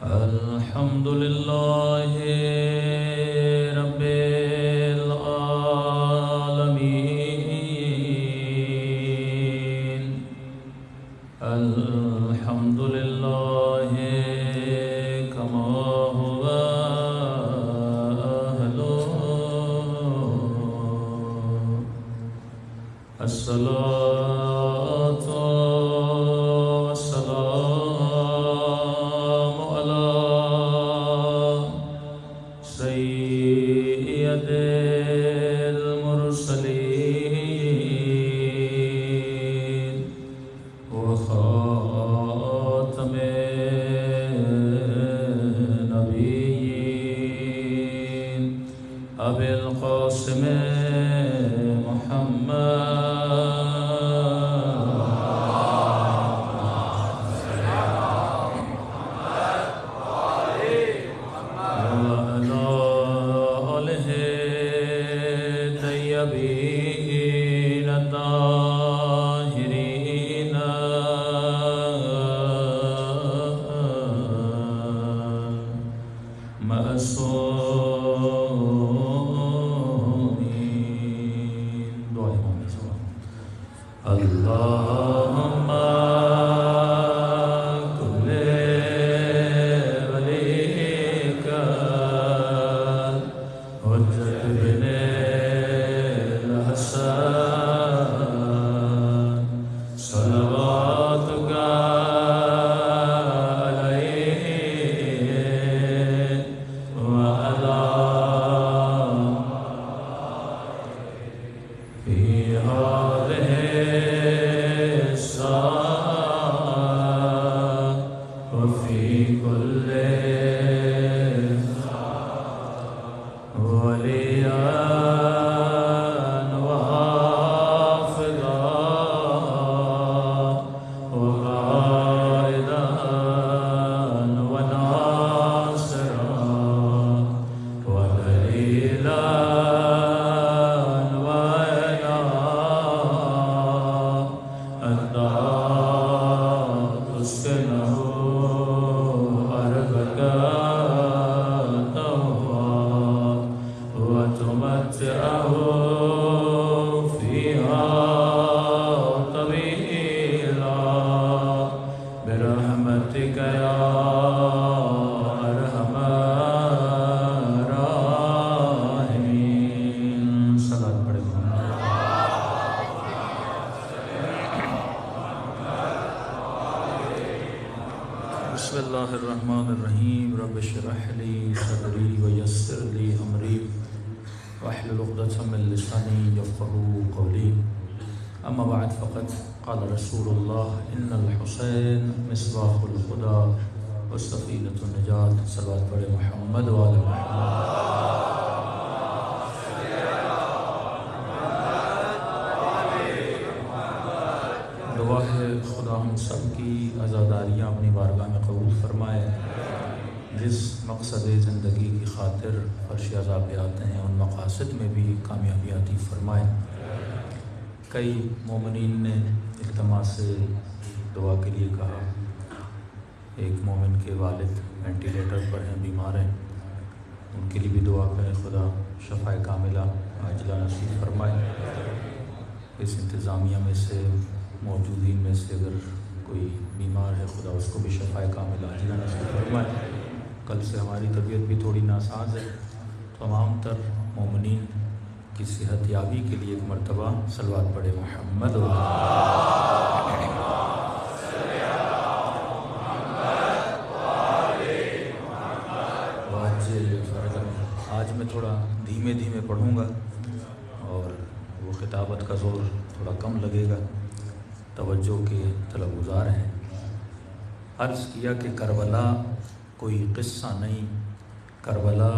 الحمد لله رب العالمين. الحمد لله كما هو أهله. الصلاة والسلام على سيد المرسلين وخاتم النبيين أبي القاسم محمد اللهم كل وليك حجة بن الحسن صلواتك عليه وعلى في هذه الساعة وفي كل وليا وحافظا وقائدا وناصرا ودليلا أنت تسكنه أرضك طوعا وتمتعه فيها طويلا برحمتك يا أرحم الراحمين. صلاة پڑھیں. بسم اللہ الرحمن الرحیم. رب اشرح لی صدری ویسر لی امری واحلل عقدۃ من لسانی یفقهوا قولی. اما بعد فقد قال رسول اللہ ان الحسین مصباح الہدی وسفینۃ النجات. صلوات پڑھیں محمد وعلی محمد. دعا ہے خدا ہم سب کی عزاداریاں اپنی بارگاہ میں قبول فرمائے. جس مقصد زندگی کی خاطر فرش عزا پہ آتے ہیں ان مقاصد میں بھی کامیابی عطا فرمائے. کئی مومنین نے التماس سے دعا کے لیے کہا. ایک مومن کے والد وینٹیلیٹر پر ہیں، بیمار ہیں، ان کے لیے بھی دعا کریں خدا شفاء کاملہ عاجلہ نصیب فرمائے. اس انتظامیہ میں سے موجودین میں سے اگر کوئی بیمار ہے خدا اس کو بھی شفاء کاملہ عاجلہ نصیب فرمائے. کل سے ہماری طبیعت بھی تھوڑی ناساز ہے. تمام تر مومنین کی صحت یابی کے لیے ایک مرتبہ صلوات پڑھے محمد. آج میں تھوڑا دھیمے دھیمے پڑھوں گا اور وہ خطابت کا زور تھوڑا کم لگے گا. توجہ کے طلب گزار ہیں. عرض کیا کہ کربلا کوئی قصہ نہیں، کربلا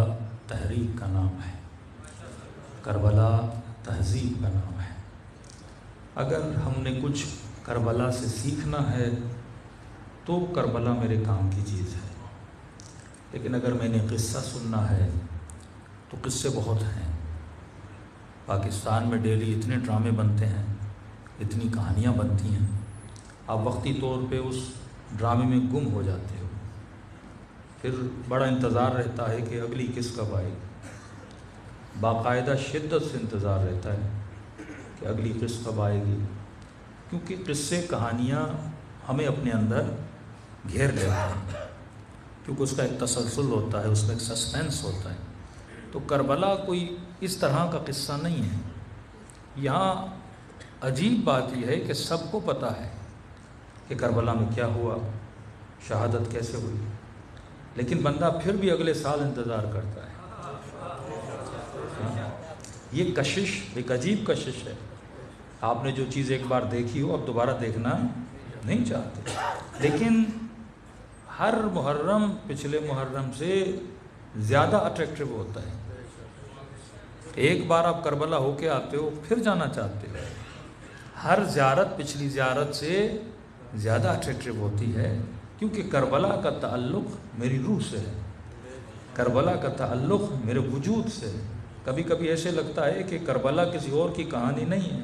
تحریک کا نام ہے، کربلا تہذیب کا نام ہے. اگر ہم نے کچھ کربلا سے سیکھنا ہے تو کربلا میرے کام کی چیز ہے. لیکن اگر میں نے قصہ سننا ہے تو قصے بہت ہیں. پاکستان میں ڈیلی اتنے ڈرامے بنتے ہیں، اتنی کہانیاں بنتی ہیں، آپ وقتی طور پہ اس ڈرامے میں گم ہو جاتے ہو. پھر بڑا انتظار رہتا ہے کہ اگلی قسط کب آئے گی، باقاعدہ شدت سے انتظار رہتا ہے کہ اگلی قسط کب آئے گی، کیونکہ قصے کہانیاں ہمیں اپنے اندر گھیر لیتے ہیں، کیونکہ اس کا ایک تسلسل ہوتا ہے، اس میں ایک سسپینس ہوتا ہے۔ تو کربلا کوئی اس طرح کا قصہ نہیں ہے۔ یہاں عجیب بات یہ ہے کہ سب کو پتہ ہے کہ کربلا میں کیا ہوا، شہادت کیسے ہوئی، لیکن بندہ پھر بھی اگلے سال انتظار کرتا ہے۔ یہ کشش ایک عجیب کشش ہے۔ آپ نے جو چیز ایک بار دیکھی ہو اب دوبارہ دیکھنا نہیں چاہتے، لیکن ہر محرم پچھلے محرم سے زیادہ اٹریکٹیو ہوتا ہے۔ ایک بار آپ کربلا ہو کے آتے ہو پھر جانا چاہتے ہو۔ ہر زیارت پچھلی زیارت سے زیادہ اٹریکٹیو ہوتی ہے، کیونکہ کربلا کا تعلق میری روح سے ہے، کربلا کا تعلق میرے وجود سے ہے۔ کبھی کبھی ایسے لگتا ہے کہ کربلا کسی اور کی کہانی نہیں ہے،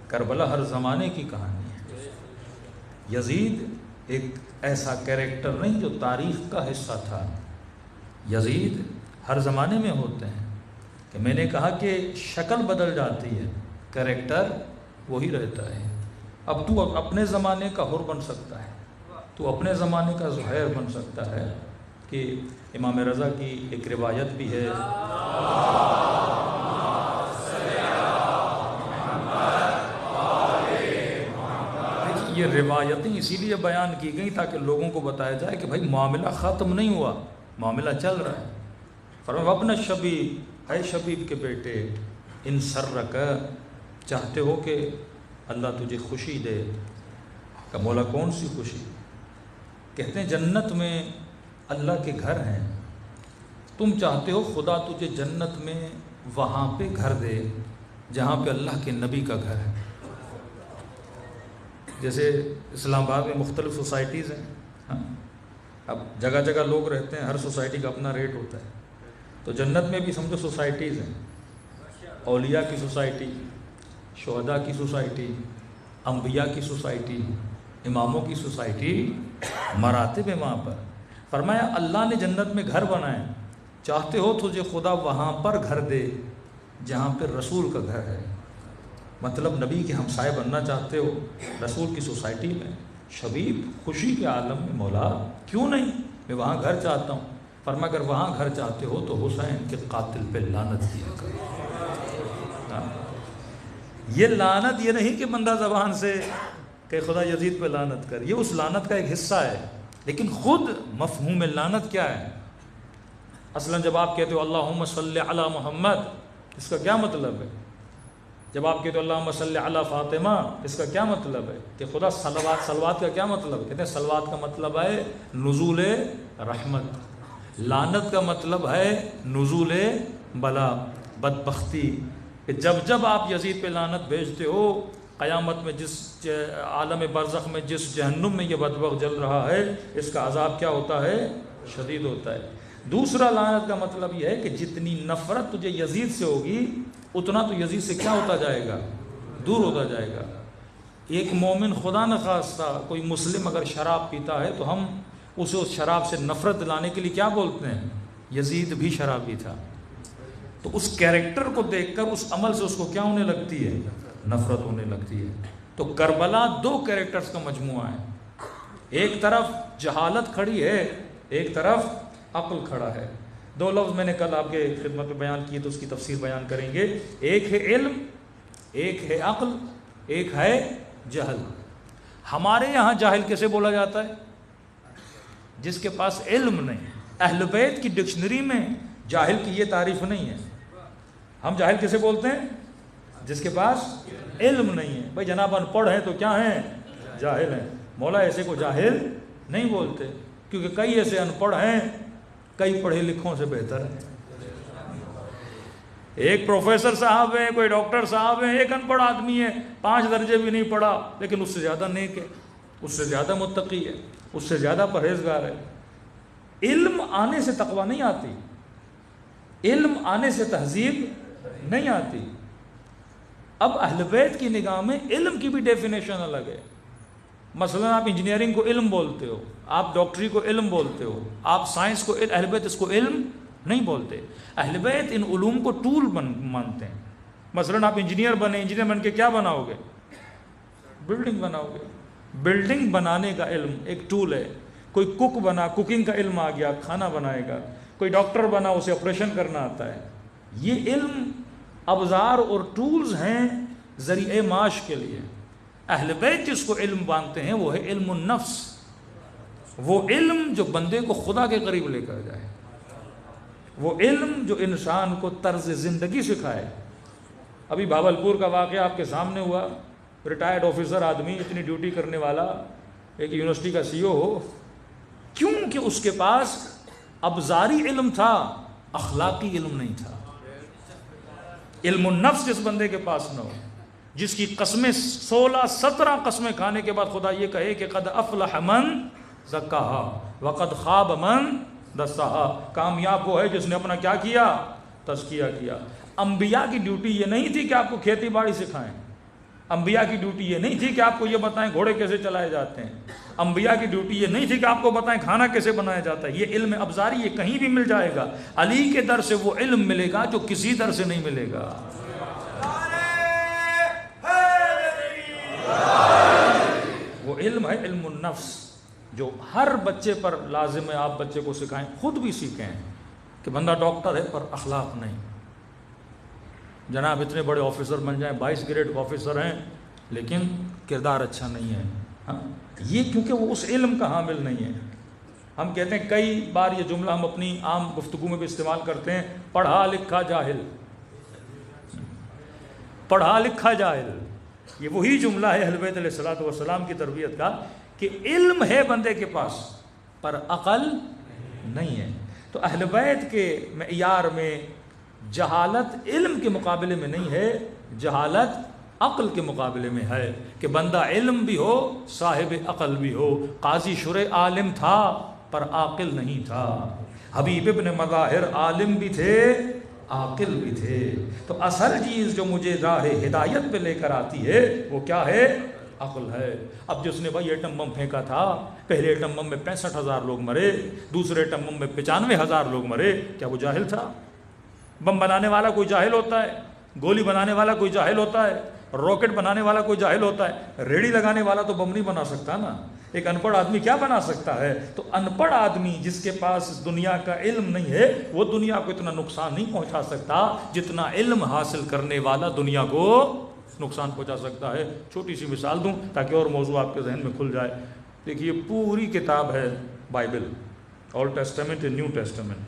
کربلا ہر زمانے کی کہانی ہے۔ یزید ایک ایسا کیریکٹر نہیں جو تاریخ کا حصہ تھا، یزید ہر زمانے میں ہوتے ہیں۔ کہ میں نے کہا کہ شکل بدل جاتی ہے، کیریکٹر وہی رہتا ہے۔ اب تو اپنے زمانے کا حر بن سکتا ہے، تو اپنے زمانے کا زہیر بن سکتا ہے۔ کہ امام رضا کی ایک روایت بھی ہے، یہ روایتیں اسی لیے بیان کی گئیں تاکہ لوگوں کو بتایا جائے کہ بھائی معاملہ ختم نہیں ہوا، معاملہ چل رہا ہے۔ فرمایا وابن شبیب، اے شبیب کے بیٹے، ان سرک، چاہتے ہو کہ اللہ تجھے خوشی دے؟ کہ مولا کون سی خوشی؟ کہتے ہیں جنت میں اللہ کے گھر ہیں، تم چاہتے ہو خدا تجھے جنت میں وہاں پہ گھر دے جہاں پہ اللہ کے نبی کا گھر ہے۔ جیسے اسلام آباد میں مختلف سوسائٹیز ہیں، ہاں، اب جگہ جگہ لوگ رہتے ہیں، ہر سوسائٹی کا اپنا ریٹ ہوتا ہے۔ تو جنت میں بھی سمجھو سوسائٹیز ہیں، اولیاء کی سوسائٹی، شہداء کی سوسائٹی، انبیاء کی سوسائٹی، اماموں کی سوسائٹی، مراتب ہیں وہاں پر۔ فرمایا اللہ نے جنت میں گھر بنائے، چاہتے ہو تجھے خدا وہاں پر گھر دے جہاں پہ رسول کا گھر ہے، مطلب نبی کے ہمسائے بننا چاہتے ہو رسول کی سوسائٹی میں، شبیب خوشی کے عالم میں، مولا کیوں نہیں، میں وہاں گھر چاہتا ہوں۔ فرمایا اگر وہاں گھر چاہتے ہو تو حسین کے قاتل پہ لعنت کیا کرو۔ یہ لعنت یہ نہیں کہ بندہ زبان سے کہ خدا یزید پہ لعنت کر، یہ اس لعنت کا ایک حصہ ہے، لیکن خود مفہوم لعنت کیا ہے؟ اصلا جب آپ کہتے ہو اللہم صلی علی محمد، اس کا کیا مطلب ہے؟ جب آپ کہتے ہو اللہم صلی علی فاطمہ، اس کا کیا مطلب ہے؟ کہ خدا صلوات کا کیا مطلب ہے؟ کہتے ہیں صلوات کا مطلب ہے نزول رحمت، لعنت کا مطلب ہے نزول بلا، بدبختی۔ کہ جب جب آپ یزید پہ لعنت بھیجتے ہو، قیامت میں جس عالم برزخ میں جس جہنم میں یہ بدبخت جل رہا ہے، اس کا عذاب کیا ہوتا ہے؟ شدید ہوتا ہے۔ دوسرا لعنت کا مطلب یہ ہے کہ جتنی نفرت تجھے یزید سے ہوگی اتنا تو یزید سے کیا ہوتا جائے گا؟ دور ہوتا جائے گا۔ ایک مومن خدا نخواستہ کوئی مسلم اگر شراب پیتا ہے تو ہم اسے اس شراب سے نفرت دلانے کے لیے کیا بولتے ہیں؟ یزید بھی شرابی تھا۔ تو اس کیریکٹر کو دیکھ کر اس عمل سے اس کو کیا ہونے لگتی ہے؟ نفرت ہونے لگتی ہے۔ تو کربلا دو کیریکٹرز کا مجموعہ ہے، ایک طرف جہالت کھڑی ہے، ایک طرف عقل کھڑا ہے۔ دو لفظ میں نے کل آپ کے خدمت میں بیان کیے تو اس کی تفسیر بیان کریں گے۔ ایک ہے علم، ایک ہے عقل، ایک ہے جہل۔ ہمارے یہاں جاہل کیسے بولا جاتا ہے؟ جس کے پاس علم نہیں۔ اہل بیت کی ڈکشنری میں جاہل کی یہ تعریف نہیں ہے۔ ہم جاہل کیسے بولتے ہیں؟ جس کے پاس علم نہیں ہے۔ بھائی جناب ان پڑھ ہیں تو کیا ہیں؟ جاہل ہیں۔ مولا ایسے کو جاہل نہیں بولتے، کیونکہ کئی ایسے ان پڑھ ہیں کئی پڑھے لکھوں سے بہتر ہیں۔ ایک پروفیسر صاحب ہیں، کوئی ڈاکٹر صاحب ہیں، ایک ان پڑھ آدمی ہے، 5 درجے بھی نہیں پڑھا لیکن اس سے زیادہ نیک ہے، اس سے زیادہ متقی ہے، اس سے زیادہ پرہیزگار ہے۔ علم آنے سے تقویٰ نہیں آتی، علم آنے سے تہذیب نہیں آتی۔ اب اہل بیت کی نگاہ میں علم کی بھی ڈیفینیشن الگ ہے۔ مثلا آپ انجینئرنگ کو علم بولتے ہو، آپ ڈاکٹری کو علم بولتے ہو، آپ سائنس کو، اہل بیت اس کو علم نہیں بولتے. اہل بیت ان علوم کو ٹول مانتے ہیں. مثلا آپ انجینئر بنے، انجینئر بن کے کیا بناؤ گے؟ بلڈنگ بناؤ گے. بلڈنگ بنانے کا علم ایک ٹول ہے. کوئی کک بنا، کوکنگ کا علم آ گیا، کھانا بنائے گا. کوئی ڈاکٹر بنا، اسے آپریشن کرنا آتا ہے. یہ علم ابزار اور ٹولز ہیں ذریعہ معاش کے لیے. اہل بیت جس کو علم مانتے ہیں وہ ہے علم النفس، وہ علم جو بندے کو خدا کے قریب لے کر جائے، وہ علم جو انسان کو طرز زندگی سکھائے. ابھی بھاولپور کا واقعہ آپ کے سامنے ہوا. ریٹائرڈ آفیسر آدمی، اتنی ڈیوٹی کرنے والا، ایک یونیورسٹی کا سی او ہو، کیونکہ اس کے پاس ابزاری علم تھا، اخلاقی علم نہیں تھا. علم النفس جس بندے کے پاس نہ ہو، جس کی قسمیں 16-17 قسمیں کھانے کے بعد خدا یہ کہے کہ قد افلح من زکاہا وقد خاب من دساہا، کامیاب وہ ہے جس نے اپنا کیا کیا؟ تزکیہ کیا. انبیاء کی ڈیوٹی یہ نہیں تھی کہ آپ کو کھیتی باڑی سکھائیں. انبیاء کی ڈیوٹی یہ نہیں تھی کہ آپ کو یہ بتائیں گھوڑے کیسے چلائے جاتے ہیں. انبیاء کی ڈیوٹی یہ نہیں تھی کہ آپ کو بتائیں کھانا کیسے بنایا جاتا ہے. یہ علم ابزاری یہ کہیں بھی مل جائے گا. علی کے در سے وہ علم ملے گا جو کسی در سے نہیں ملے گا. وہ علم ہے علم النفس، جو ہر بچے پر لازم ہے. آپ بچے کو سکھائیں، خود بھی سیکھیں کہ بندہ ڈاکٹر ہے پر اخلاق نہیں. جناب اتنے بڑے آفیسر بن جائیں، 22 گریڈ آفیسر ہیں لیکن کردار اچھا نہیں ہے. ہاں، یہ کیونکہ وہ اس علم کا حامل نہیں ہے. ہم کہتے ہیں کئی بار یہ جملہ ہم اپنی عام گفتگو میں بھی استعمال کرتے ہیں، پڑھا لکھا جاہل. پڑھا لکھا جاہل، یہ وہی جملہ ہے اہل بیت علیہ الصلوۃ والسلام کی تربیت کا کہ علم ہے بندے کے پاس پر عقل نہیں ہے. تو اہل بیت کے معیار میں جہالت علم کے مقابلے میں نہیں ہے، جہالت عقل کے مقابلے میں ہے. کہ بندہ علم بھی ہو، صاحب عقل بھی ہو. قاضی شرح عالم تھا پر عاقل نہیں تھا. حبیب ابن مظاہر عالم بھی تھے، عاقل بھی تھے. تو اصل چیز جو مجھے راہ ہدایت پہ لے کر آتی ہے وہ کیا ہے؟ عقل ہے. اب جس نے بھائی ایٹم بم پھینکا تھا، پہلے ایٹم بم میں 65,000 لوگ مرے، دوسرے ایٹم بم میں 95,000 لوگ مرے، کیا وہ جاہل تھا؟ بم بنانے والا کوئی جاہل ہوتا ہے؟ گولی بنانے والا کوئی جاہل ہوتا ہے؟ راکٹ بنانے والا کوئی جاہل ہوتا ہے؟ ریڑھی لگانے والا تو بم نہیں بنا سکتا نا. ایک ان پڑھ آدمی کیا بنا سکتا ہے؟ تو ان پڑھ آدمی جس کے پاس دنیا کا علم نہیں ہے وہ دنیا کو اتنا نقصان نہیں پہنچا سکتا جتنا علم حاصل کرنے والا دنیا کو نقصان پہنچا سکتا ہے. چھوٹی سی مثال دوں تاکہ اور موضوع آپ کے ذہن میں کھل جائے. دیکھیے پوری کتاب ہے Bible, old testament new testament.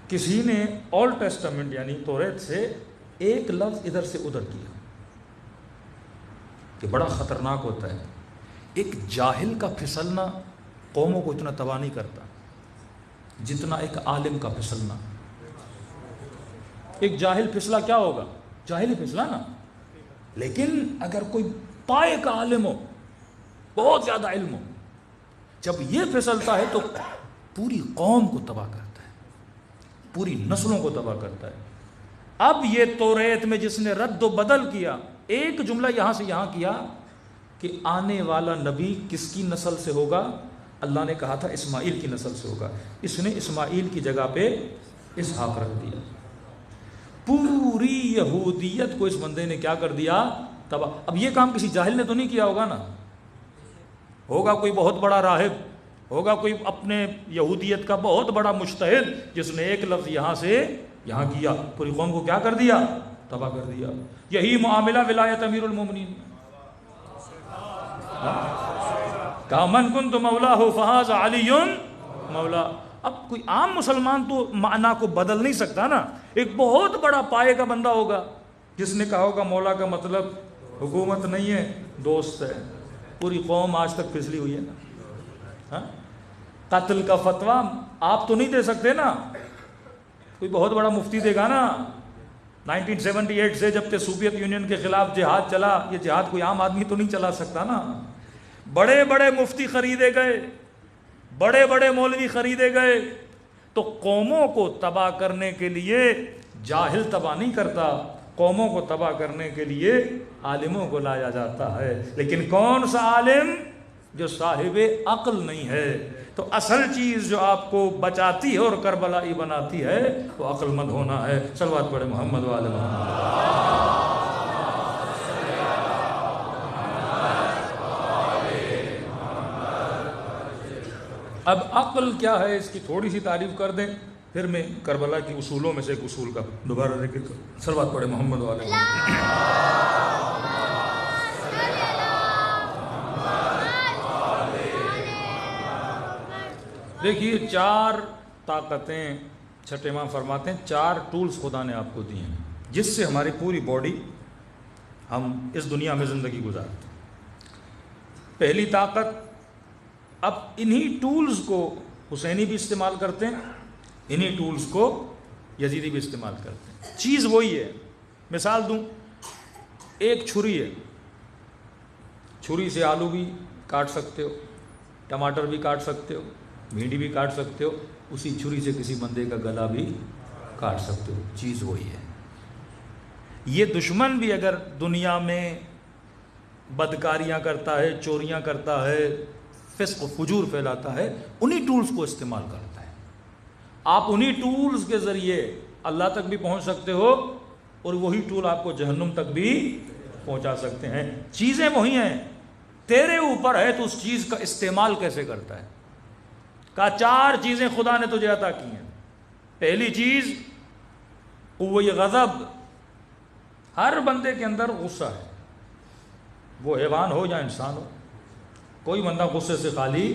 کسی نے اولڈ ٹیسٹمنٹ یعنی توریت سے ایک لفظ ادھر سے ادھر کیا کہ بڑا خطرناک ہوتا ہے. ایک جاہل کا پھسلنا قوموں کو اتنا تباہ نہیں کرتا جتنا ایک عالم کا پھسلنا. ایک جاہل پھسلا کیا ہوگا؟ جاہل ہی پھسلا نا. لیکن اگر کوئی پائے کا عالم ہو، بہت زیادہ علم ہو، جب یہ پھسلتا ہے تو پوری قوم کو تباہ کرتا ہے، پوری نسلوں کو تباہ کرتا ہے. اب یہ توریت میں جس نے رد و بدل کیا، ایک جملہ یہاں سے یہاں کیا کہ آنے والا نبی کس کی نسل سے ہوگا؟ اللہ نے کہا تھا اسماعیل کی نسل سے ہوگا. اس نے اسماعیل کی جگہ پہ اسحاق رکھ دیا. پوری یہودیت کو اس بندے نے کیا کر دیا؟ تباہ. اب یہ کام کسی جاہل نے تو نہیں کیا ہوگا نا. ہوگا کوئی بہت بڑا راہب، ہوگا کوئی اپنے یہودیت کا بہت بڑا مجتہد جس نے ایک لفظ یہاں سے یہاں کیا، پوری قوم کو کیا کر دیا؟ تباہ کر دیا. یہی معاملہ ولایت امیر المومنین. کہا من کنت مولاہ فہذا علی مولا. اب کوئی عام مسلمان تو معنی کو بدل نہیں سکتا نا. ایک بہت بڑا پائے کا بندہ ہوگا جس نے کہا ہوگا مولا کا مطلب حکومت نہیں ہے، دوست ہے. پوری قوم آج تک پھسلی ہوئی ہے نا. قتل کا فتویٰ آپ تو نہیں دے سکتے نا، کوئی بہت بڑا مفتی دے گا نا. 1978 سے جب تک سوویت یونین کے خلاف جہاد چلا، یہ جہاد کوئی عام آدمی تو نہیں چلا سکتا نا. بڑے بڑے مفتی خریدے گئے، بڑے بڑے مولوی خریدے گئے. تو قوموں کو تباہ کرنے کے لیے جاہل تباہ نہیں کرتا، قوموں کو تباہ کرنے کے لیے عالموں کو لایا جاتا ہے، لیکن کون سا عالم؟ جو صاحب عقل نہیں ہے۔ تو اصل چیز جو آپ کو بچاتی ہے اور کربلائی بناتی ہے وہ عقل مند ہونا ہے۔ صلوات پڑھے محمد وآل محمد۔ اب عقل کیا ہے اس کی تھوڑی سی تعریف کر دیں، پھر میں کربلا کی اصولوں میں سے ایک اصول کا دوبارہ ذکر کروں۔ صلوات پڑھے محمد وآل محمد۔ دیکھیے 4 طاقتیں چھٹے امام فرماتے ہیں، 4 ٹولز خدا نے آپ کو دیے ہیں جس سے ہماری پوری باڈی ہم اس دنیا میں زندگی گزارتے ہیں۔ پہلی طاقت، اب انہی ٹولز کو حسینی بھی استعمال کرتے ہیں، انہی ٹولز کو یزیدی بھی استعمال کرتے ہیں، چیز وہی ہے۔ مثال دوں، ایک چھری ہے، چھری سے آلو بھی کاٹ سکتے ہو، ٹماٹر بھی کاٹ سکتے ہو، بھنڈی بھی کاٹ سکتے ہو، اسی چھری سے کسی بندے کا گلا بھی کاٹ سکتے ہو، چیز وہی ہے۔ یہ دشمن بھی اگر دنیا میں بدکاریاں کرتا ہے، چوریاں کرتا ہے، فسق و فجور پھیلاتا ہے، انہی ٹولز کو استعمال کرتا ہے۔ آپ انہی ٹولز کے ذریعے اللہ تک بھی پہنچ سکتے ہو اور وہی ٹول آپ کو جہنم تک بھی پہنچا سکتے ہیں۔ چیزیں وہی ہیں، تیرے اوپر ہے تو اس چیز کا استعمال کیسے کرتا ہے۔ کہا 4 چیزیں خدا نے تجھے عطا کی ہیں۔ پہلی چیز قوت غضب، ہر بندے کے اندر غصہ ہے، وہ حیوان ہو یا انسان ہو، کوئی بندہ غصے سے خالی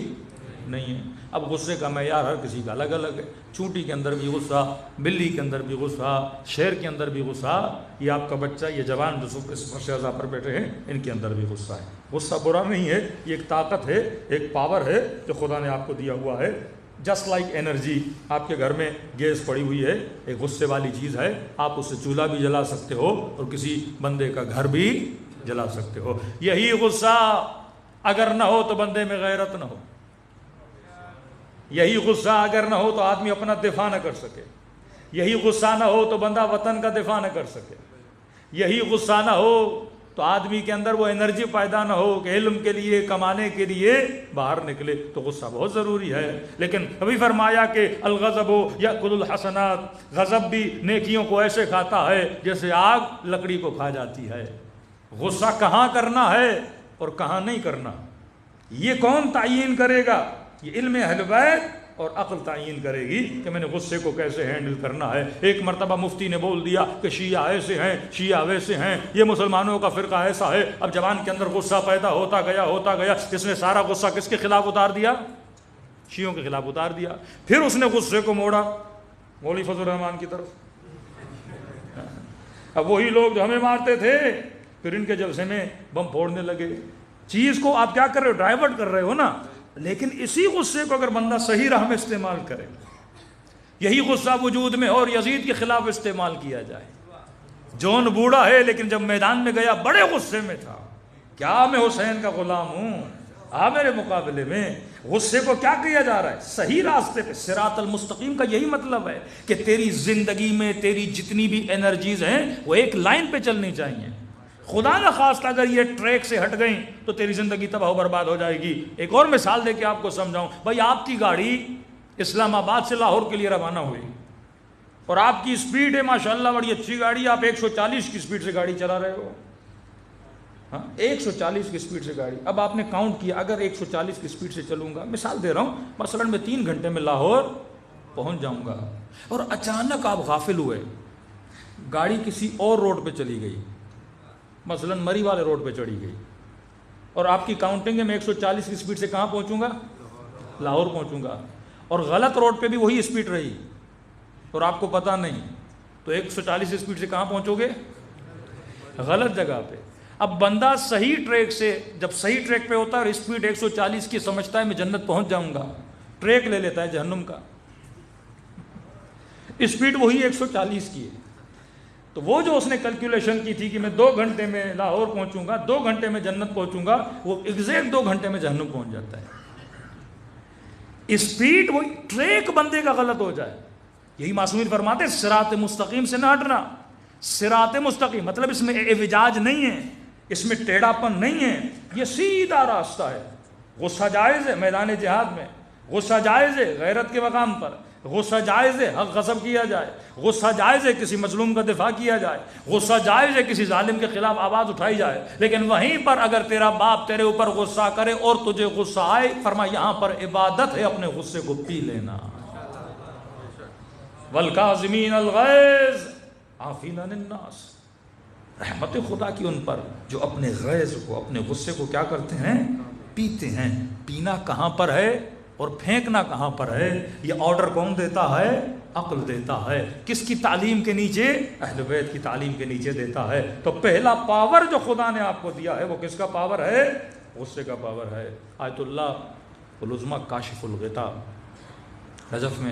نہیں ہے۔ اب غصے کا معیار ہر کسی کا الگ الگ ہے، چونٹی کے اندر بھی غصہ، بلی کے اندر بھی غصہ، شیر کے اندر بھی غصہ، یہ آپ کا بچہ، یہ جوان جو اس فرش اعضاء پر بیٹھے ہیں، ان کے اندر بھی غصہ ہے۔ غصہ برا نہیں ہے، یہ ایک طاقت ہے، ایک پاور ہے جو خدا نے آپ کو دیا ہوا ہے۔ جسٹ لائک انرجی، آپ کے گھر میں گیس پڑی ہوئی ہے، ایک غصے والی چیز ہے، آپ اس سے چولہا بھی جلا سکتے ہو اور کسی بندے کا گھر بھی جلا سکتے ہو۔ یہی غصہ اگر نہ ہو تو بندے میں غیرت نہ ہو، یہی غصہ اگر نہ ہو تو آدمی اپنا دفاع نہ کر سکے، یہی غصہ نہ ہو تو بندہ وطن کا دفاع نہ کر سکے، یہی غصہ نہ ہو تو آدمی کے اندر وہ انرجی پیدا نہ ہو کہ علم کے لیے، کمانے کے لیے باہر نکلے۔ تو غصہ بہت ضروری ہے، لیکن ابھی فرمایا کہ الغضب یأکل الحسنات، غضب بھی نیکیوں کو ایسے کھاتا ہے جیسے آگ لکڑی کو کھا جاتی ہے۔ غصہ کہاں کرنا ہے اور کہاں نہیں کرنا، یہ کون تعین کرے گا؟ یہ علم اہل بیت اور عقل تعین کرے گی کہ میں نے غصے کو کیسے ہینڈل کرنا ہے۔ ایک مرتبہ مفتی نے بول دیا کہ شیعہ ایسے ہیں، شیعہ ویسے ہیں، یہ مسلمانوں کا فرقہ ایسا ہے۔ اب جوان کے اندر غصہ پیدا ہوتا گیا، اس نے سارا غصہ کس کے خلاف اتار دیا؟ شیعوں کے خلاف اتار دیا۔ پھر اس نے غصے کو موڑا مولوی فضل الرحمان کی طرف۔ اب وہی لوگ جو ہمیں مارتے تھے پھر ان کے جلسے میں بم پھوڑنے لگے۔ چیز کو آپ کیا کر رہے ہو؟ ڈائیورٹ کر رہے ہو نا۔ لیکن اسی غصے کو اگر بندہ صحیح راہ میں استعمال کرے، یہی غصہ وجود میں اور یزید کے خلاف استعمال کیا جائے۔ جون بوڑھا ہے لیکن جب میدان میں گیا بڑے غصے میں تھا، کیا میں حسین کا غلام ہوں، آ میرے مقابلے میں۔ غصے کو کیا کیا جا رہا ہے؟ صحیح راستے پہ، صراط المستقیم کا یہی مطلب ہے کہ تیری زندگی میں تیری جتنی بھی انرجیز ہیں وہ ایک لائن پہ چلنی چاہیے۔ خدا نہ خواستہ اگر یہ ٹریک سے ہٹ گئیں تو تیری زندگی تباہ و برباد ہو جائے گی۔ ایک اور مثال دے کے آپ کو سمجھاؤں، بھائی آپ کی گاڑی اسلام آباد سے لاہور کے لیے روانہ ہوئی اور آپ کی سپیڈ ہے ماشاءاللہ بڑی اچھی گاڑی، آپ 140 کی سپیڈ سے گاڑی چلا رہے ہو، ہاں 140 کی سپیڈ سے گاڑی۔ اب آپ نے کاؤنٹ کیا، اگر 140 کی سپیڈ سے چلوں گا، مثال دے رہا ہوں، مثلا میں 3 گھنٹے میں لاہور پہنچ جاؤں گا، اور اچانک آپ غافل ہوئے، گاڑی کسی اور روڈ پہ چلی گئی، مثلا مری والے روڈ پہ چڑھی گئی، اور آپ کی کاؤنٹنگ ہے میں 140 کی سپیڈ سے کہاں پہنچوں گا؟ لاہور پہنچوں گا، اور غلط روڈ پہ بھی وہی سپیڈ رہی اور آپ کو پتہ نہیں، تو 140 کی سپیڈ سے کہاں پہنچو گے؟ غلط جگہ پہ۔ اب بندہ صحیح ٹریک سے، جب صحیح ٹریک پہ ہوتا ہے اور اسپیڈ 140 کی سمجھتا ہے میں جنت پہنچ جاؤں گا، ٹریک لے لیتا ہے جہنم کا، اسپیڈ وہی 140 کی ہے۔ تو وہ جو اس نے کیلکولیشن کی تھی کہ میں 2 گھنٹے میں لاہور پہنچوں گا، 2 گھنٹے میں جنت پہنچوں گا، وہ ایگزیکٹ 2 گھنٹے میں جہنم پہنچ جاتا ہے۔ اسپیڈ وہی، ٹریک بندے کا غلط ہو جائے، یہی معصومین فرماتے صراط مستقیم سے نہ ہٹنا۔ صراط مستقیم مطلب اس میں اعوجاج نہیں ہے، اس میں ٹیڑھا پن نہیں ہے، یہ سیدھا راستہ ہے۔ غصہ جائز ہے میدان جہاد میں، غصہ جائز ہے غیرت کے مقام پر، غصہ جائز ہے حق غصب کیا جائے، غصہ جائز ہے کسی مظلوم کا دفاع کیا جائے، غصہ جائز ہے کسی ظالم کے خلاف آواز اٹھائی جائے، لیکن وہیں پر اگر تیرا باپ تیرے اوپر غصہ کرے اور تجھے غصہ آئے، فرمایا یہاں پر عبادت ہے اپنے غصے کو پی لینا۔ والکاظمین الغیظ عافین عن الناس، رحمت خدا کی ان پر جو اپنے غیظ کو اپنے غصے کو کیا کرتے ہیں؟ پیتے ہیں۔ پینا کہاں پر ہے اور پھینکنا کہاں پر ہے؟ یہ آرڈر کون دیتا ہے؟ عقل دیتا ہے۔ کس کی تعلیم کے نیچے؟ اہل بیت کی تعلیم کے نیچے دیتا ہے۔ تو پہلا پاور جو خدا نے آپ کو دیا ہے وہ کس کا پاور ہے؟ غصے کا پاور ہے۔ آیت اللہ العظمیٰ کاشف الغطاء، نجف میں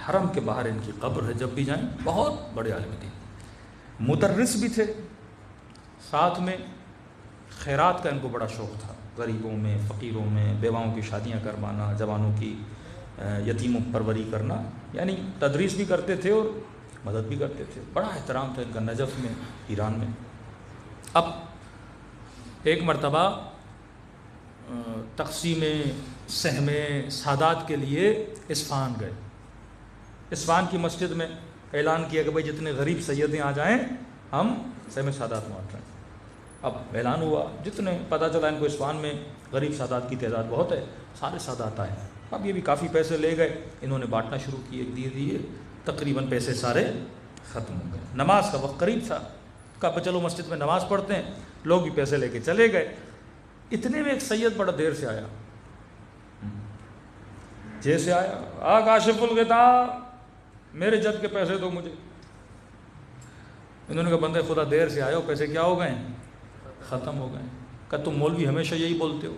حرم کے باہر ان کی قبر ہے، جب بھی جائیں، بہت بڑے عالم دین، مدرس بھی تھے، ساتھ میں خیرات کا ان کو بڑا شوق تھا، غریبوں میں، فقیروں میں، بیواؤں کی شادیاں کروانا، جوانوں کی یتیموں پروری کرنا، یعنی تدریس بھی کرتے تھے اور مدد بھی کرتے تھے۔ بڑا احترام تھا ان کا نجف میں، ایران میں۔ اب ایک مرتبہ تقسیم سہم سادات کے لیے اصفہان گئے۔ اصفہان کی مسجد میں اعلان کیا کہ بھائی جتنے غریب سیدیں آ جائیں ہم سہم سادات بانٹ رہے ہیں۔ اب اعلان ہوا، جتنے پتہ چلا ان کو اصفہان میں غریب سادات کی تعداد بہت ہے، سارے سادات آئے۔ اب یہ بھی کافی پیسے لے گئے، انہوں نے بانٹنا شروع کیے، دیے تقریباً پیسے سارے ختم ہو گئے۔ نماز کا وقت قریب تھا، کہا چلو مسجد میں نماز پڑھتے ہیں، لوگ بھی پیسے لے کے چلے گئے۔ اتنے میں ایک سید بڑا دیر سے آیا، جیسے آیا کاشف الغطاء، میرے جد کے پیسے دو مجھے۔ انہوں نے کہا بندے خدا دیر سے آئے ہو، پیسے کیا ہو گئے؟ ختم ہو گئے۔ کہا تم مولوی ہمیشہ یہی بولتے ہو،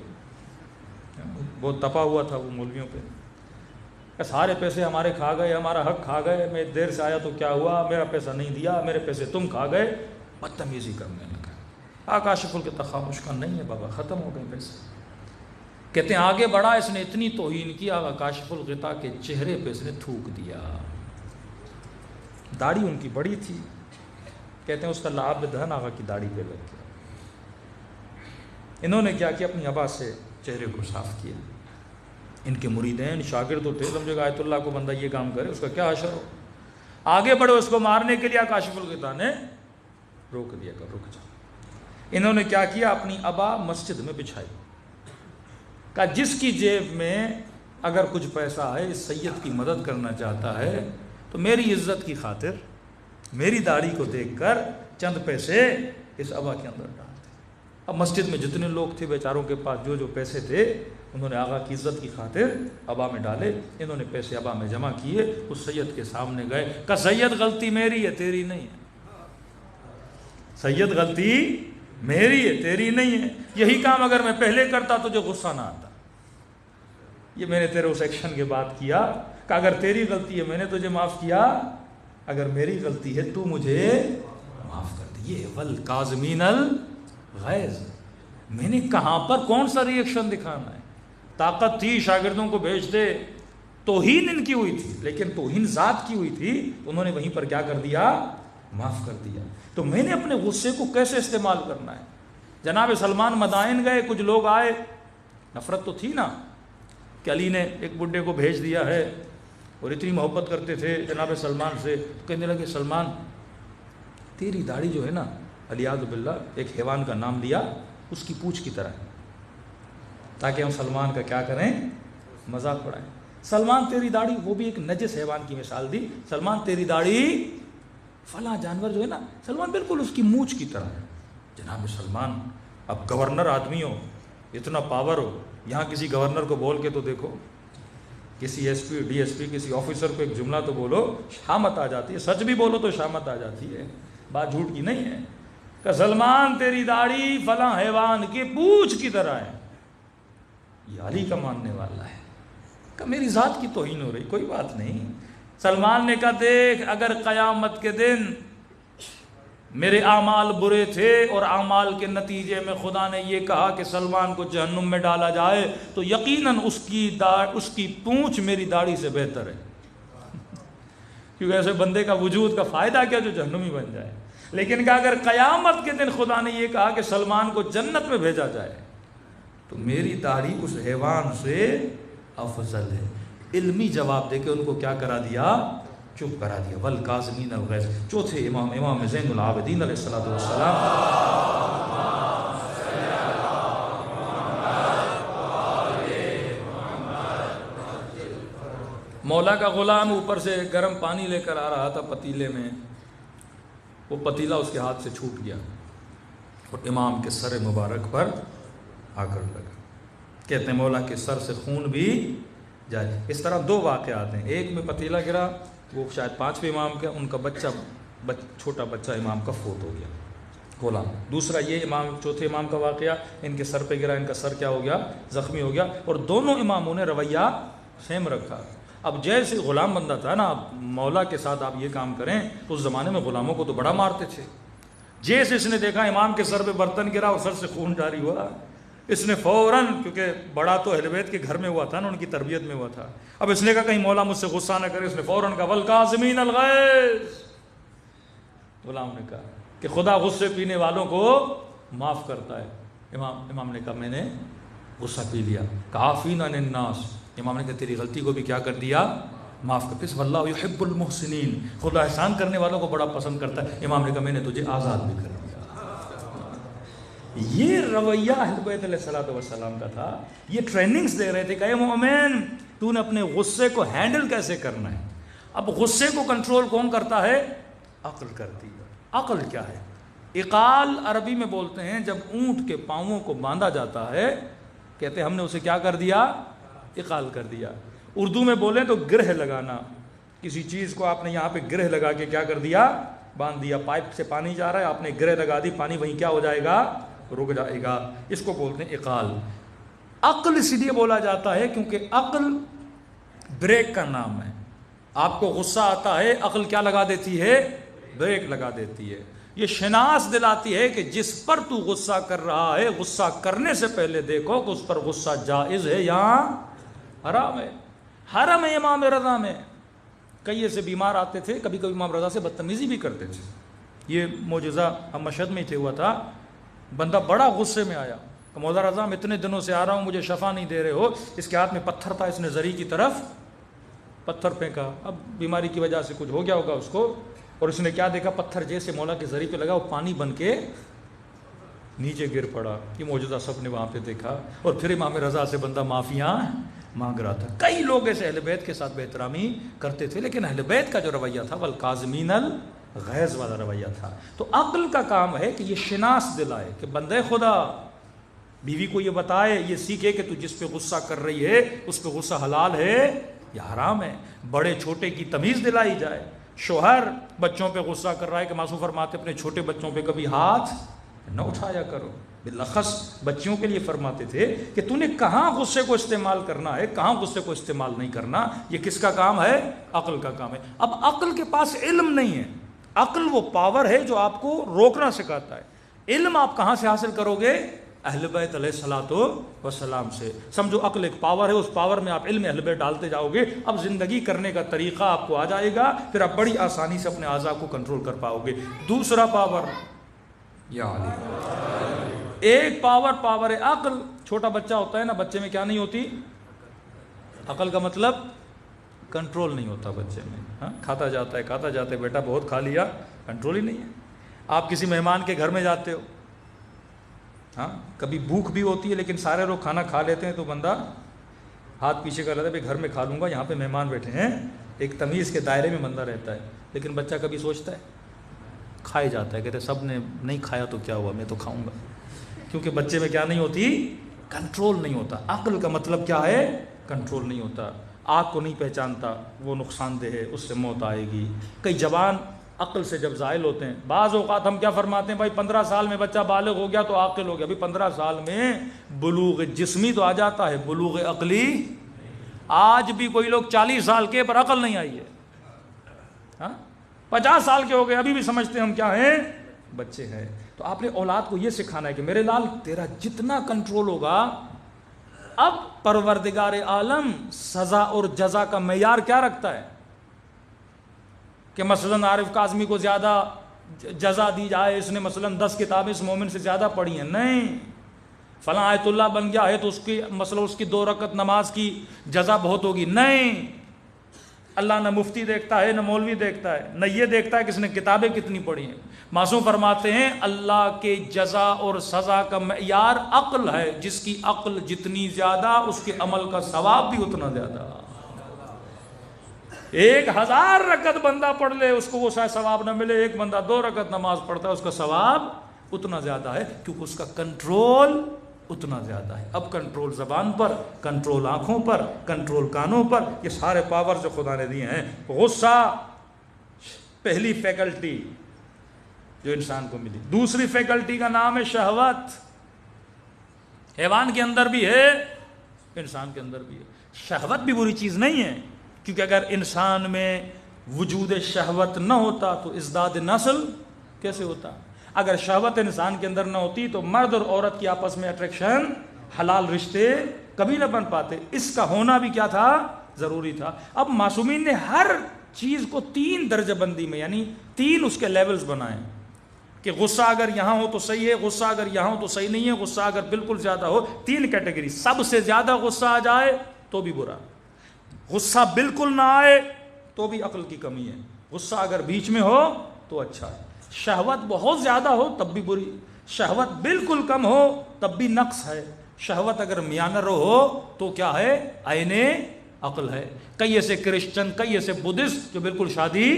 بہت تپا ہوا تھا وہ مولویوں پہ، کہ سارے پیسے ہمارے کھا گئے، ہمارا حق کھا گئے، میں دیر سے آیا تو کیا ہوا، میرا پیسہ نہیں دیا، میرے پیسے تم کھا گئے، بدتمیزی کرنے لگا۔ کاشف الغطاء خاموش کا نہیں ہے بابا، ختم ہو گئے پیسے۔ کہتے ہیں آگے بڑھا، اس نے اتنی توہین کی، آقا کاشف الغطاء کے چہرے پہ اس نے تھوک دیا۔ داڑھی ان کی بڑی تھی، کہتے ہیں اس کا لعاب دہن آقا کی داڑھی پہ لگ گیا۔ انہوں نے کیا کیا؟ اپنی ابا سے چہرے کو صاف کیا۔ ان کے مریدین شاگرد تو تھے، سمجھے گا آیت اللہ کو بندہ یہ کام کرے اس کا کیا حشر ہو۔ آگے بڑھے، اس کو مارنے کے لیے کاشف الغطاء نے روک دیا کہ رک جا۔ انہوں نے کیا کیا؟ اپنی ابا مسجد میں بچھائی، کہا جس کی جیب میں اگر کچھ پیسہ ہے، اس سید کی مدد کرنا چاہتا ہے تو میری عزت کی خاطر میری داڑھی کو دیکھ کر چند پیسے اس ابا کے اندر ڈال دے۔ اب مسجد میں جتنے لوگ تھے بیچاروں کے پاس جو جو پیسے تھے، انہوں نے آقا کی عزت کی خاطر ابا میں ڈالے۔ انہوں نے پیسے ابا میں جمع کیے، اس سید کے سامنے گئے، کہا سید غلطی میری ہے تیری نہیں ہے، سید غلطی میری ہے تیری نہیں ہے، یہی کام اگر میں پہلے کرتا تجھے غصہ نہ آتا، یہ میں نے تیرے اس ایکشن کے بعد کیا کہ اگر تیری غلطی ہے میں نے تجھے معاف کیا، اگر میری غلطی ہے تو مجھے معاف کر دی۔ یہ والکاظمین الغیظ، میں نے کہاں پر کون سا ری ایکشن دکھانا ہے؟ طاقت تھی شاگردوں کو بھیج دے، توہین ان کی ہوئی تھی، لیکن توہین ذات کی ہوئی تھی، انہوں نے وہیں پر کیا کر دیا؟ معاف کر دیا۔ تو میں نے اپنے غصے کو کیسے استعمال کرنا ہے؟ جناب سلمان مدائن گئے، کچھ لوگ آئے، نفرت تو تھی نا کہ علی نے ایک بڈھے کو بھیج دیا ہے اور اتنی محبت کرتے تھے جناب سلمان سے، کہنے لگے سلمان تیری داڑھی جو ہے نا، علیاذ باللہ ایک حیوان کا نام لیا، اس کی پوچھ کی طرح ہے، تاکہ ہم سلمان کا کیا کریں؟ مذاق اڑائیں۔ سلمان تیری داڑھی، وہ بھی ایک نجس حیوان کی مثال دی، سلمان تیری داڑھی فلاں جانور جو ہے نا، سلمان بالکل اس کی مونچھ کی طرح ہے۔ جناب سلمان اب گورنر آدمی ہو، اتنا پاور ہو، یہاں کسی گورنر کو بول کے تو دیکھو، کسی S P D S P کسی آفیسر کو ایک جملہ تو بولو، شامت آ جاتی ہے، سچ بھی بولو تو شامت آ جاتی ہے، بات جھوٹ کی نہیں ہے۔ کہ سلمان تیری داڑھی فلاں حیوان کی پونچھ کی طرح ہے، یہ علی کا ماننے والا ہے، کہ میری ذات کی توہین ہو رہی، کوئی بات نہیں۔ سلمان نے کہا دیکھ اگر قیامت کے دن میرے اعمال برے تھے اور اعمال کے نتیجے میں خدا نے یہ کہا کہ سلمان کو جہنم میں ڈالا جائے تو یقیناً اس کی پونچھ میری داڑھی سے بہتر ہے۔ کیونکہ ایسے بندے کا وجود کا فائدہ کیا جو جہنمی بن جائے. لیکن کہا اگر قیامت کے دن خدا نے یہ کہا کہ سلمان کو جنت میں بھیجا جائے تو میری داڑھی اس حیوان سے افضل ہے. علمی جواب دے کے ان کو کیا کرا دیا؟ چپ کرا دیا. والکاظمین الغیظ. چوتھے امام زین العابدین علیہ الصلوۃ والسلام مولا کا غلام اوپر سے گرم پانی لے کر آ رہا تھا پتیلے میں. وہ پتیلا اس کے ہاتھ سے چھوٹ گیا اور امام کے سر مبارک پر آ کر لگا. کہتے ہیں مولا کے سر سے خون بھی جائے. اس طرح دو واقعات ہیں. ایک میں پتیلا گرا، وہ شاید 5ویں امام کا، ان کا چھوٹا بچہ امام کا فوت ہو گیا غلام. دوسرا یہ چوتھے امام کا واقعہ، ان کے سر پہ گرا، ان کا سر کیا ہو گیا؟ زخمی ہو گیا. اور دونوں اماموں نے رویہ سیم رکھا. اب جیسے غلام بندہ تھا نا، مولا کے ساتھ آپ یہ کام کریں تو اس زمانے میں غلاموں کو تو بڑا مارتے تھے. جیسے اس نے دیکھا امام کے سر پہ برتن گرا اور سر سے خون جاری ہوا، اس نے فوراً، کیونکہ بڑا تو اہل بیت کے گھر میں ہوا تھا نا، ان کی تربیت میں ہوا تھا، اب اس نے کہا کہیں مولا مجھ سے غصہ نہ کرے، اس نے فوراً کہا والکاظمین الغیظ. غلام نے کہا کہ خدا غصے پینے والوں کو معاف کرتا ہے. امام نے کہا میں نے غصہ پی لیا. کافین عن الناس. امام نے کہا تیری غلطی کو بھی کیا کر دیا؟ معاف کر. پھر واللہ یحب المحسنین. خدا احسان کرنے والوں کو بڑا پسند کرتا ہے. امام نے کہا میں نے تجھے آزاد بھی کر دیا. یہ رویہ اہل بیت علیہ الصلوۃ والسلام کا تھا. یہ ٹریننگز دے رہے تھے کہ اے مومن تو نے اپنے غصے کو ہینڈل کیسے کرنا ہے. اب غصے کو کنٹرول کون کرتا ہے؟ عقل کرتی ہے. عقل کیا ہے؟ اقال عربی میں بولتے ہیں جب اونٹ کے پاؤں کو باندھا جاتا ہے، کہتے ہیں ہم نے اسے کیا کر دیا؟ اقال کر دیا. اردو میں بولیں تو گرہ لگانا. کسی چیز کو آپ نے یہاں پہ گرہ لگا کے کیا کر دیا؟ باندھ دیا. پائپ سے پانی جا رہا ہے، آپ نے گرہ لگا دی، پانی وہیں کیا ہو جائے گا؟ رک جائے گا. اس کو بولتے ہیں اقال. عقل اس لیے بولا جاتا ہے کیونکہ عقل بریک کا نام ہے. آپ کو غصہ آتا ہے، عقل کیا لگا دیتی ہے؟ بریک لگا دیتی ہے. یہ شناس دلاتی ہے کہ جس پر تو غصہ کر رہا ہے، غصہ کرنے سے پہلے دیکھو کہ اس پر غصہ جائز ہے یا حرام ہے. حرم ہے امام رضا میں. کئی ایسے بیمار آتے تھے، کبھی کبھی امام رضا سے بدتمیزی بھی کرتے تھے. یہ معجزہ ہم مشہد میں ہی ہوا تھا. بندہ بڑا غصے میں آیا کہ مولا رضا میں اتنے دنوں سے آ رہا ہوں، مجھے شفا نہیں دے رہے ہو. اس کے ہاتھ میں پتھر تھا، اس نے زری کی طرف پتھر پھینکا. اب بیماری کی وجہ سے کچھ ہو گیا ہوگا اس کو، اور اس نے کیا دیکھا؟ پتھر جیسے مولا کے زری پہ لگا وہ پانی بن کے نیچے گر پڑا. یہ معجزہ سب نے وہاں پہ دیکھا. اور پھر امام رضا سے بندہ معافیاں مانگ رہا تھا. کئی لوگ ایسے اہل بیت کے ساتھ بے احترامی کرتے تھے، لیکن اہل بیت کا جو رویہ تھا والکاظمین الغیظ والا رویہ تھا. تو عقل کا کام ہے کہ یہ شناس دلائے کہ بندے خدا، بیوی کو یہ بتائے، یہ سیکھے کہ تو جس پہ غصہ کر رہی ہے اس پہ غصہ حلال ہے یا حرام ہے. بڑے چھوٹے کی تمیز دلائی جائے. شوہر بچوں پہ غصہ کر رہا ہے کہ معصوم فرماتے اپنے چھوٹے بچوں پہ کبھی ہاتھ نہ اٹھایا کرو. بالخص بچیوں کے لیے فرماتے تھے کہ تو نے کہاں غصے کو استعمال کرنا ہے، کہاں غصے کو استعمال نہیں کرنا. یہ کس کا کام ہے؟ عقل کا کام ہے. اب عقل کے پاس علم نہیں ہے. عقل وہ پاور ہے جو آپ کو روکنا سکھاتا ہے. علم آپ کہاں سے حاصل کرو گے؟ اہل بیت علیہ الصلوۃ والسلام سے. سمجھو عقل ایک پاور ہے، اس پاور میں آپ علم اہل بیت ڈالتے جاؤ گے. اب زندگی کرنے کا طریقہ آپ کو آ جائے گا، پھر آپ بڑی آسانی سے اپنے اعضاء کو کنٹرول کر پاؤ گے. دوسرا پاور یا علی، ایک پاور ہے عقل. چھوٹا بچہ ہوتا ہے نا، بچے میں کیا نہیں ہوتی؟ عقل کا مطلب کنٹرول نہیں ہوتا بچے میں. ہاں، کھاتا جاتا ہے، بیٹا بہت کھا لیا، کنٹرول ہی نہیں ہے. آپ کسی مہمان کے گھر میں جاتے ہو، ہاں کبھی بھوک بھی ہوتی ہے لیکن سارے لوگ کھانا کھا لیتے ہیں تو بندہ ہاتھ پیچھے کر لیتا ہے، بھائی گھر میں کھا لوں گا، یہاں پہ مہمان بیٹھے ہیں. ایک تمیز کے دائرے میں بندہ رہتا ہے. لیکن بچہ کبھی سوچتا ہے؟ کھائے جاتا ہے، کہتے سب نے نہیں کھایا تو کیا ہوا، میں تو کھاؤں گا. کیونکہ بچے میں کیا نہیں ہوتی؟ کنٹرول نہیں ہوتا. عقل کا مطلب کیا ہے؟ کنٹرول نہیں ہوتا. آگ کو نہیں پہچانتا، وہ نقصان دہ ہے، اس سے موت آئے گی. کئی جوان عقل سے جب زائل ہوتے ہیں، بعض اوقات ہم کیا فرماتے ہیں، بھائی 15 سال میں بچہ بالغ ہو گیا تو عاقل ہو گیا. ابھی 15 سال میں بلوغ جسمی تو آ جاتا ہے، بلوغ عقلی. آج بھی کوئی لوگ 40 سال کے پر عقل نہیں آئی ہے. ہاں 50 سال کے ہو گئے، ابھی بھی سمجھتے ہیں ہم کیا ہیں؟ بچے ہیں. تو آپ نے اولاد کو یہ سکھانا ہے کہ میرے لال تیرا جتنا کنٹرول ہوگا. اب پروردگار عالم سزا اور جزا کا معیار کیا رکھتا ہے؟ کہ مثلاً عارف کاظمی کو زیادہ جزا دی جائے، اس نے مثلاً 10 کتابیں اس مومن سے زیادہ پڑھی ہیں، نہیں، فلاں آیت اللہ بن گیا ہے تو اس کی مثلا اس کی 2 رکعت نماز کی جزا بہت ہوگی، نہیں، اللہ نہ مفتی دیکھتا ہے نہ مولوی دیکھتا ہے، نہ یہ دیکھتا ہے کہ اس نے کتابیں کتنی پڑھی ہیں۔ معصوم فرماتے ہیں اللہ کے جزا اور سزا کا معیار عقل ہے، جس کی عقل جتنی زیادہ اس کے عمل کا ثواب بھی اتنا زیادہ۔ 1000 رکعت بندہ پڑھ لے اس کو وہ شاید ثواب نہ ملے، ایک بندہ 2 رکعت نماز پڑھتا ہے اس کا ثواب اتنا زیادہ ہے، کیونکہ اس کا کنٹرول اتنا زیادہ ہے۔ اب کنٹرول زبان پر، کنٹرول آنکھوں پر، کنٹرول کانوں پر، یہ سارے پاور جو خدا نے دیے ہیں۔ غصہ پہلی فیکلٹی جو انسان کو ملی۔ دوسری فیکلٹی کا نام ہے شہوت۔ حیوان کے اندر بھی ہے، انسان کے اندر بھی ہے۔ شہوت بھی بری چیز نہیں ہے، کیونکہ اگر انسان میں وجود شہوت نہ ہوتا تو ازداد نسل کیسے ہوتا؟ اگر شہوت انسان کے اندر نہ ہوتی تو مرد اور عورت کی آپس میں اٹریکشن، حلال رشتے کبھی نہ بن پاتے۔ اس کا ہونا بھی کیا تھا؟ ضروری تھا۔ اب معصومین نے ہر چیز کو 3 درجہ بندی میں، یعنی 3 اس کے لیولز بنائے کہ غصہ اگر یہاں ہو تو صحیح ہے، غصہ اگر یہاں ہو تو صحیح نہیں ہے، غصہ اگر بالکل زیادہ ہو، 3 کیٹیگری۔ سب سے زیادہ غصہ آ جائے تو بھی برا، غصہ بالکل نہ آئے تو بھی عقل کی کمی ہے، غصہ اگر بیچ میں ہو تو اچھا ہے۔ شہوت بہت زیادہ ہو تب بھی بری، شہوت بالکل کم ہو تب بھی نقص ہے، شہوت اگر میانہ رو ہو تو کیا ہے؟ عین عقل ہے۔ کئی ایسے کرسچن، کئی ایسے بدھسٹ جو بالکل شادی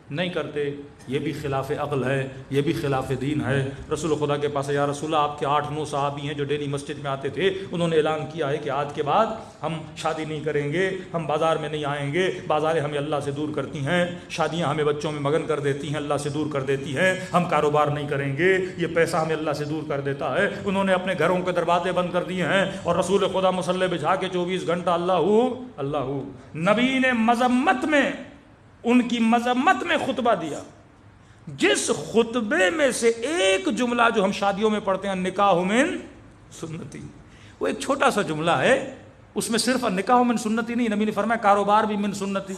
نہیں کرتے، یہ بھی خلاف عقل ہے، یہ بھی خلاف دین ہے۔ رسول خدا کے پاس، یا رسول اللہ آپ کے 8-9 صحابی ہیں جو ڈیلی مسجد میں آتے تھے، انہوں نے اعلان کیا ہے کہ آج کے بعد ہم شادی نہیں کریں گے، ہم بازار میں نہیں آئیں گے، بازاریں ہمیں اللہ سے دور کرتی ہیں، شادیاں ہمیں بچوں میں مگن کر دیتی ہیں، اللہ سے دور کر دیتی ہیں، ہم کاروبار نہیں کریں گے، یہ پیسہ ہمیں اللہ سے دور کر دیتا ہے۔ انہوں نے اپنے گھروں کے دروازے بند کر دیے ہیں اور رسول خدا مصلی بچھا کے 24 گھنٹہ اللہ نبی نے مذمت میں، ان کی مذمت میں خطبہ دیا، جس خطبے میں سے ایک جملہ جو ہم شادیوں میں پڑھتے ہیں، نکاح من سنتی، وہ ایک چھوٹا سا جملہ ہے، اس میں صرف نکاح من سنتی نہیں، نبی نے فرمایا کاروبار بھی من سنتی،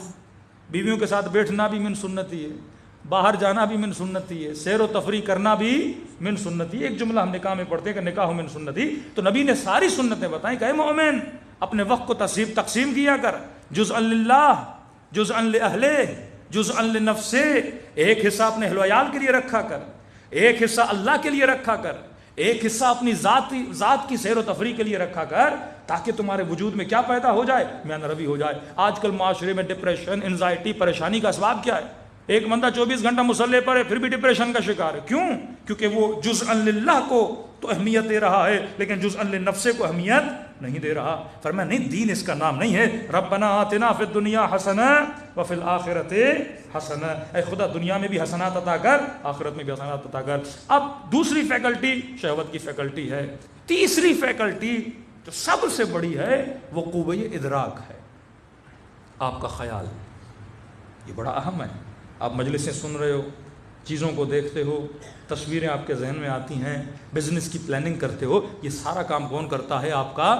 بیویوں کے ساتھ بیٹھنا بھی من سنتی ہے، باہر جانا بھی من سنتی ہے، سیر و تفریح کرنا بھی من سنتی ہے۔ ایک جملہ ہم نکاح میں پڑھتے ہیں کہ نکاح من سنتی، تو نبی نے ساری سنتیں بتائیں کہ اے مومن اپنے وقت کو تقسیم کیا کر، جزءا للہ، جزءا لأہلہ، جزءا لنفسہ، ایک حصہ اپنے اہل و عیال کے لیے رکھا کر، ایک حصہ اللہ کے لیے رکھا کر، ایک حصہ اپنی ذات کی سیر و تفریح کے لیے رکھا کر، تاکہ تمہارے وجود میں کیا پیدا ہو جائے؟ میانہ روی ہو جائے۔ آج کل معاشرے میں ڈپریشن، انزائٹی، پریشانی کا اسباب کیا ہے؟ ایک بندہ 24 گھنٹہ مصلی پر ہے پھر بھی ڈپریشن کا شکار ہے، کیوں؟ کیونکہ وہ جزءا للہ کو تو اہمیت دے رہا ہے لیکن جزءا للنفس کو اہمیت نہیں دے رہا۔ فرمایا نہیں، دین اس کا نام نہیں ہے۔ ربنا آتنا فی الدنیا حسنہ وفی الآخرۃ حسنہ، اے خدا دنیا میں بھی حسنات عطا کر، آخرت میں بھی حسنات عطا کر۔ اب دوسری فیکلٹی شہوت کی فیکلٹی ہے۔ تیسری فیکلٹی جو سب سے بڑی ہے وہ قوہ ادراک ہے، آپ کا خیال، یہ بڑا اہم ہے۔ آپ مجلسیں سن رہے ہو، چیزوں کو دیکھتے ہو، تصویریں آپ کے ذہن میں آتی ہیں، بزنس کی پلاننگ کرتے ہو، یہ سارا کام کون کرتا ہے؟ آپ کا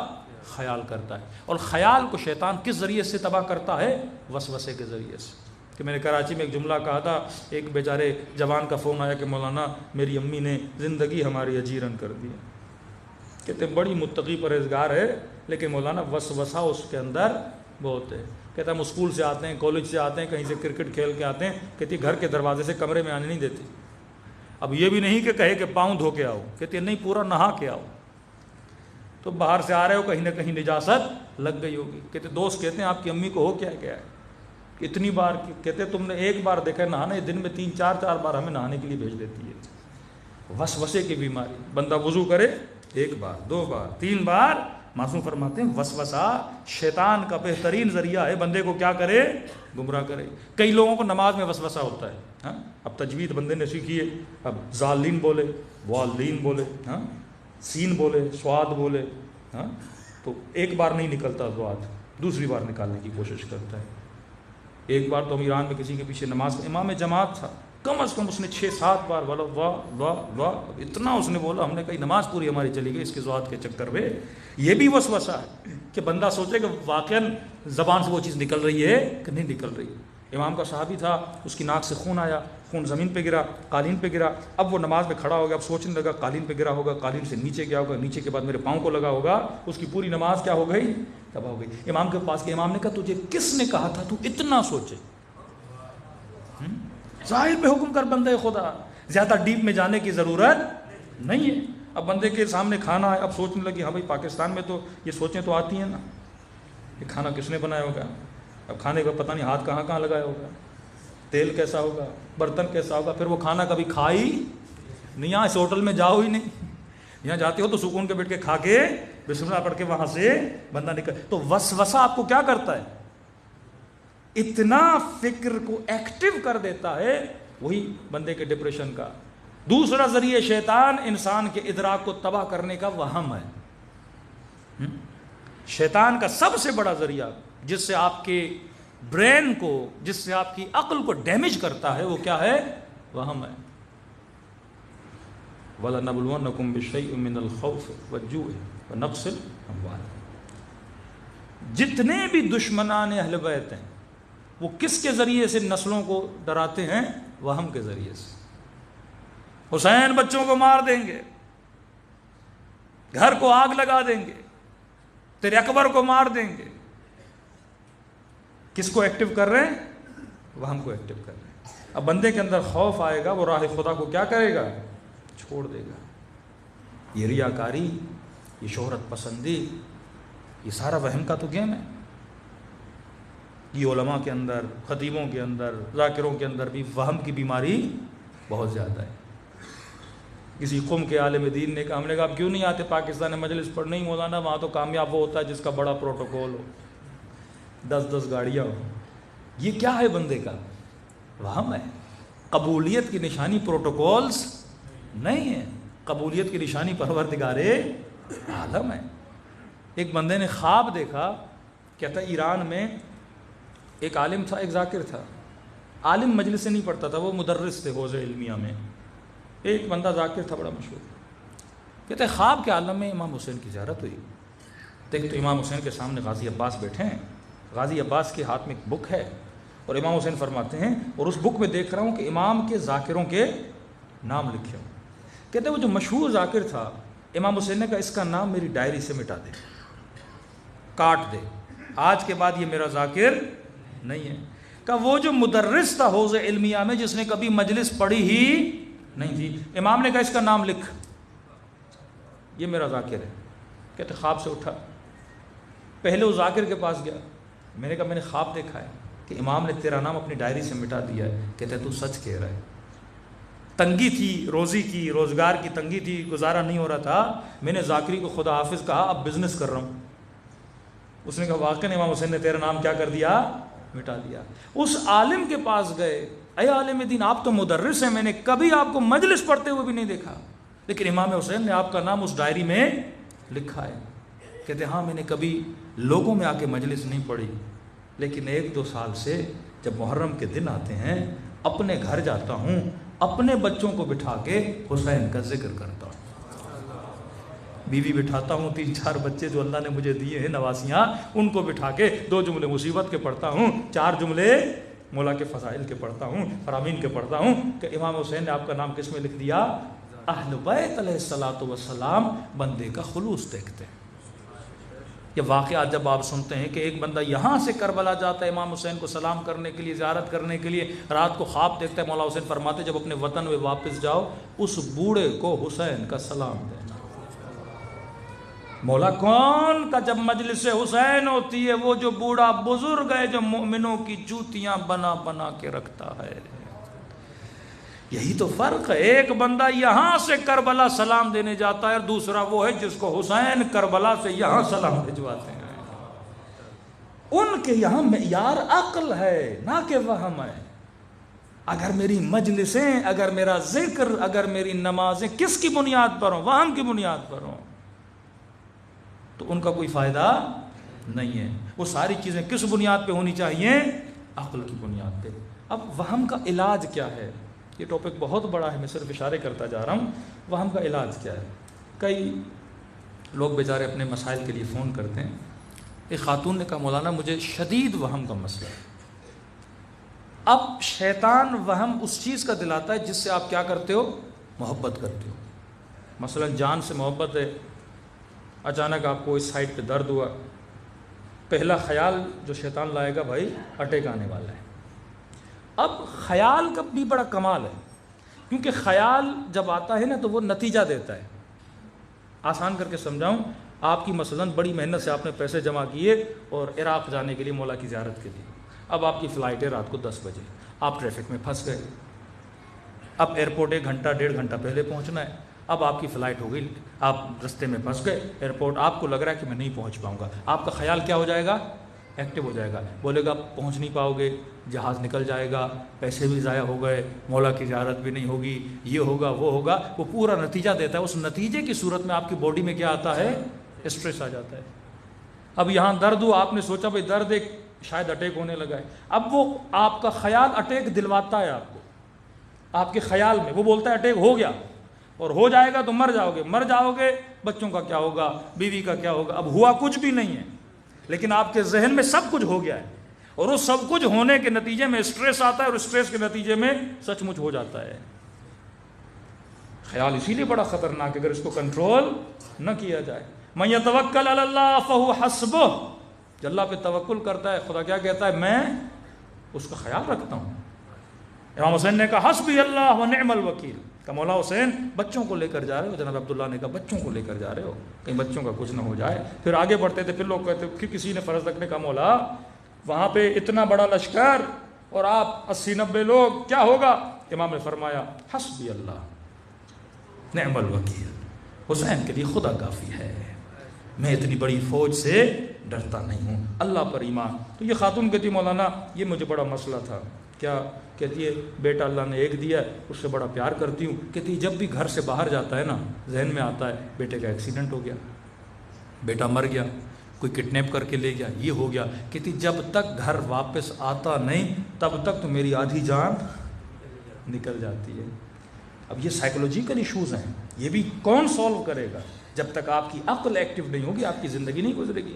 خیال کرتا ہے۔ اور خیال کو شیطان کس ذریعے سے تباہ کرتا ہے؟ وسوسے کے ذریعے سے۔ کہ میں نے کراچی میں ایک جملہ کہا تھا، ایک بیچارے جوان کا فون آیا کہ مولانا میری امی نے زندگی ہماری اجیرن کر دی۔ کہتے بڑی متقی پرہیزگار ہے لیکن مولانا وسوسہ اس کے اندر بہت ہے۔ کہتا ہم اسکول سے آتے ہیں، کالج سے آتے ہیں، کہیں سے کرکٹ کھیل کے آتے ہیں، کہتی گھر کے دروازے سے کمرے میں آنے نہیں دیتی۔ اب یہ بھی نہیں کہ کہے کہ پاؤں دھو کے آؤ، کہتی نہیں پورا نہا کے آؤ۔ تو باہر سے آ رہے ہو، کہیں نہ کہیں نجاست لگ گئی ہوگی۔ کہتے دوست کہتے ہیں آپ کی امی کو ہو کیا ہے؟ اتنی بار کہتے تم نے ایک بار دیکھا نہانا، دن میں 3-4 بار ہمیں نہانے کے لیے بھیج دیتی ہے۔ وسوسے کی بیماری، بندہ وضو کرے 1 بار 2 بار 3 بار، معصوم فرماتے ہیں وسوسہ شیطان کا بہترین ذریعہ ہے، بندے کو کیا کرے؟ گمراہ کرے۔ کئی لوگوں کو نماز میں وسوسہ ہوتا ہے، اب تجوید بندے نے سیکھی ہے، اب ظالین بولے، والین بولے، سین بولے، سواد بولے، تو ایک بار نہیں نکلتا سواد، دوسری بار نکالنے کی کوشش کرتا ہے۔ ایک بار تو ہم ایران میں کسی کے پیچھے نماز، امام جماعت تھا، کم از کم اس نے 6-7 بار بولا واہ واہ واہ، اتنا اس نے بولا، ہم نے کہی نماز پوری ہماری چلی گئی اس کے ذوات کے چکر میں۔ یہ بھی وسوسہ ہے کہ بندہ سوچے کہ واقعاً زبان سے وہ چیز نکل رہی ہے کہ نہیں نکل رہی۔ امام کا صحابی تھا، اس کی ناک سے خون آیا، خون زمین پہ گرا، قالین پہ گرا. اب وہ نماز میں کھڑا ہو گیا، اب سوچنے لگا قالین پہ گرا ہوگا، قالین سے نیچے گیا ہوگا، نیچے کے بعد میرے پاؤں کو لگا ہوگا. اس کی پوری نماز کیا ہو گئی؟ تباہ ہو گئی. امام کے پاس گیا، امام نے کہا تجھے کس نے کہا تھا تو اتنا سوچے؟ ظاہر پہ حکم کر بندے خدا، زیادہ ڈیپ میں جانے کی ضرورت نہیں ہے. اب بندے کے سامنے کھانا ہے، اب سوچنے لگی ہاں بھائی پاکستان میں تو یہ سوچیں تو آتی ہیں نا، یہ کھانا کس نے بنایا ہوگا، اب کھانے کا پتہ نہیں ہاتھ کہاں کہاں لگایا ہوگا، تیل کیسا ہوگا، برتن کیسا ہوگا. پھر وہ کھانا کبھی کھائی نہیں، یہاں اس ہوٹل میں جاؤ ہی نہیں، یہاں جاتے ہو تو سکون کے بیٹھ کے کھا کے بسم اللہ پڑھ کے وہاں سے بندہ نکل. تو وسوسہ آپ کو کیا کرتا ہے؟ اتنا فکر کو ایکٹیو کر دیتا ہے، وہی بندے کے ڈپریشن کا. دوسرا ذریعہ شیطان انسان کے ادراک کو تباہ کرنے کا وہم ہے. شیطان کا سب سے بڑا ذریعہ جس سے آپ کے برین کو، جس سے آپ کی عقل کو ڈیمیج کرتا ہے، وہ کیا ہے؟ وہم ہے. وَلَنَبْلُوَنَّكُمْ بِشَيْءٍ مِّنَ الْخَوْفِ وَالْجُوعِ وَنَقْصٍ الْأَمْوَالِ. جتنے بھی دشمنان اہل بیت ہیں وہ کس کے ذریعے سے نسلوں کو ڈراتے ہیں؟ وہم کے ذریعے سے. حسین بچوں کو مار دیں گے، گھر کو آگ لگا دیں گے، تیرے اکبر کو مار دیں گے. کس کو ایکٹیو کر رہے ہیں؟ وہم کو ایکٹیو کر رہے ہیں. اب بندے کے اندر خوف آئے گا، وہ راہ خدا کو کیا کرے گا؟ چھوڑ دے گا. یہ ریاکاری، یہ شہرت پسندی، یہ سارا وہم کا تو گیم ہے. یہ علماء کے اندر، خطیبوں کے اندر، ذاکروں کے اندر بھی وہم کی بیماری بہت زیادہ ہے. کسی قوم کے عالم دین نے کہا، ہم نے کہا آپ کیوں نہیں آتے پاکستان میں مجلس پر؟ نہیں مولانا، وہاں تو کامیاب وہ ہوتا ہے جس کا بڑا پروٹوکول ہو، 10 گاڑیاں ہو. یہ کیا ہے بندے کا؟ وہم ہے. قبولیت کی نشانی پروٹوکولز نہیں ہے، قبولیت کی نشانی پروردگار عالم ہے. ایک بندے نے خواب دیکھا، کہتا ایران میں ایک عالم تھا، ایک ذاکر تھا. عالم مجلس سے نہیں پڑھتا تھا، وہ مدرس تھے حوزہ علمیہ میں. ایک بندہ ذاکر تھا بڑا مشہور. کہتے خواب کے عالم میں امام حسین کی زیارت ہوئی. دیکھ تو امام حسین کے سامنے غازی عباس بیٹھے ہیں، غازی عباس کے ہاتھ میں ایک بک ہے، اور امام حسین فرماتے ہیں اور اس بک میں دیکھ رہا ہوں کہ امام کے ذاکروں کے نام لکھے ہوں. کہتے وہ جو مشہور ذاکر تھا، امام حسین نے کہا اس کا نام میری ڈائری سے مٹا دے، کاٹ دے، آج کے بعد یہ میرا ذاکر نہیں ہے. کہ وہ جو مدرس تھا حوزہ علمیہ میں، جس نے کبھی مجلس پڑھی ہی نہیں تھی، امام نے کہا اس کا نام لکھ، یہ میرا ذاکر ہے. کہتے خواب سے اٹھا، پہلے اس ذاکر کے پاس گیا. میں نے کہا میں نے خواب دیکھا ہے کہ امام نے تیرا نام اپنی ڈائری سے مٹا دیا ہے. کہتے تو سچ کہہ رہا ہے. تنگی تھی، روزی کی، روزگار کی تنگی تھی، گزارا نہیں ہو رہا تھا. میں نے ذاکری کو خدا حافظ کہا، اب بزنس کر رہا ہوں. اس نے کہا واقعی امام حسین نے تیرا نام کیا کر دیا؟ مٹا دیا. اس عالم کے پاس گئے، اے عالم دین آپ تو مدرس ہیں، میں نے کبھی آپ کو مجلس پڑھتے ہوئے بھی نہیں دیکھا، لیکن امام حسین نے آپ کا نام اس ڈائری میں لکھا ہے. کہتے ہاں میں نے کبھی لوگوں میں آ کے مجلس نہیں پڑھی، لیکن 1-2 سال سے جب محرم کے دن آتے ہیں اپنے گھر جاتا ہوں، اپنے بچوں کو بٹھا کے حسین کا ذکر کرتا ہوں. بیوی بٹھاتا ہوں، 3-4 بچے جو اللہ نے مجھے دیے ہیں نواسیاں، ان کو بٹھا کے 2 جملے مصیبت کے پڑھتا ہوں، 4 جملے مولا کے فضائل کے پڑھتا ہوں، فرامین کے پڑھتا ہوں. کہ امام حسین نے آپ کا نام کس میں لکھ دیا؟ اہل بیت علیہ الصلوۃ والسلام بندے کا خلوص دیکھتے ہیں. یہ واقعات جب آپ سنتے ہیں کہ ایک بندہ یہاں سے کربلا جاتا ہے امام حسین کو سلام کرنے کے لیے، زیارت کرنے کے لیے، رات کو خواب دیکھتا ہے، مولا حسین فرماتے جب اپنے وطن میں واپس جاؤ اس بوڑھے کو حسین کا سلام دینا. مولا کون کا جب مجلس حسین ہوتی ہے، وہ جو بوڑھا بزرگ ہے جو مومنوں کی جوتیاں بنا بنا کے رکھتا ہے. یہی تو فرق ہے. ایک بندہ یہاں سے کربلا سلام دینے جاتا ہے اور دوسرا وہ ہے جس کو حسین کربلا سے یہاں سلام بھجواتے ہیں. ان کے یہاں معیار عقل ہے نہ کہ وہم ہے. اگر میری مجلسیں، اگر میرا ذکر، اگر میری نمازیں کس کی بنیاد پر ہوں؟ وہم کی بنیاد پر ہوں تو ان کا کوئی فائدہ نہیں ہے. وہ ساری چیزیں کس بنیاد پہ ہونی چاہیے؟ عقل کی بنیاد پہ. اب وہم کا علاج کیا ہے؟ یہ ٹاپک بہت بڑا ہے، میں صرف اشارے کرتا جا رہا ہوں. وہم کا علاج کیا ہے؟ کئی لوگ بیچارے اپنے مسائل کے لیے فون کرتے ہیں. ایک خاتون نے کہا مولانا مجھے شدید وہم کا مسئلہ ہے. اب شیطان وہم اس چیز کا دلاتا ہے جس سے آپ کیا کرتے ہو؟ محبت کرتے ہو. مثلا جان سے محبت ہے، اچانک آپ کو اس سائڈ پہ درد ہوا، پہلا خیال جو شیطان لائے گا بھائی اٹیک آنے والا ہے. اب خیال کا بھی بڑا کمال ہے، کیونکہ خیال جب آتا ہے نا تو وہ نتیجہ دیتا ہے. آسان کر کے سمجھاؤں، آپ کی مثلاً بڑی محنت سے آپ نے پیسے جمع کیے اور عراق جانے کے لیے مولا کی زیارت کے لیے. اب آپ کی فلائٹ ہے رات کو 10 بجے، آپ ٹریفک میں پھنس گئے. اب ایئرپورٹ 1 گھنٹہ 1.5 گھنٹہ پہلے پہنچنا ہے. اب آپ کی فلائٹ ہو گئی، آپ رستے میں پھنس گئے ایئرپورٹ، آپ کو لگ رہا ہے کہ میں نہیں پہنچ پاؤں گا. آپ کا خیال کیا ہو جائے گا؟ ایکٹیو ہو جائے گا. بولے گا پہنچ نہیں پاؤ گے، جہاز نکل جائے گا، پیسے بھی ضائع ہو گئے، مولا کی زیارت بھی نہیں ہوگی، یہ ہوگا وہ ہوگا. وہ پورا نتیجہ دیتا ہے. اس نتیجے کی صورت میں آپ کی باڈی میں کیا آتا ہے؟ اسٹریس آ جاتا ہے. اب یہاں درد ہوا، آپ نے سوچا بھائی درد ایک شاید اٹیک ہونے لگا ہے. اب وہ آپ کا خیال اٹیک دلواتا ہے آپ کو، آپ کے خیال میں وہ بولتا ہے اٹیک ہو گیا، اور ہو جائے گا تو مر جاؤ گے. مر جاؤ گے، بچوں کا کیا ہوگا، بیوی کا کیا ہوگا. اب ہوا کچھ بھی نہیں ہے، لیکن آپ کے ذہن میں سب کچھ ہو گیا ہے، اور اس سب کچھ ہونے کے نتیجے میں اسٹریس آتا ہے، اور اسٹریس کے نتیجے میں سچ مچ ہو جاتا ہے. خیال اسی لیے بڑا خطرناک ہے اگر اس کو کنٹرول نہ کیا جائے. من یتوکل علی اللہ فہو حسبہ، جو اللہ پہ توکل کرتا ہے خدا کیا کہتا ہے؟ میں اس کا خیال رکھتا ہوں. امام حسین نے کہا حسبی اللہ و نعم الوکیل. کہ مولا حسین بچوں کو لے کر جا رہے ہو، جناب عبداللہ نے کہا بچوں کو لے کر جا رہے ہو، کہیں بچوں کا کچھ نہ ہو جائے. پھر آگے بڑھتے تھے، پھر لوگ کہتے پھر کسی نے فرض رکھنے کا مولا وہاں پہ اتنا بڑا لشکر اور آپ 80-90 لوگ، کیا ہوگا؟ امام نے فرمایا حسبی اللہ نعم الوکیل، حسین کے لیے خدا کافی ہے، میں اتنی بڑی فوج سے ڈرتا نہیں ہوں، اللہ پر ایمان. تو یہ خاتون کہتی مولانا یہ مجھے بڑا مسئلہ تھا. کیا؟ کہتی ہے بیٹا اللہ نے ایک دیا ہے، اس سے بڑا پیار کرتی ہوں. کہتی جب بھی گھر سے باہر جاتا ہے نا ذہن میں آتا ہے بیٹے کا ایکسیڈنٹ ہو گیا، بیٹا مر گیا، کوئی کڈنیپ کر کے لے گیا، یہ ہو گیا. کہتی جب تک گھر واپس آتا نہیں تب تک تو میری آدھی جان نکل جاتی ہے. اب یہ سائیکولوجیکل ایشوز ہیں، یہ بھی کون سولو کرے گا؟ جب تک آپ کی عقل ایکٹیو نہیں ہوگی آپ کی زندگی نہیں گزرے گی.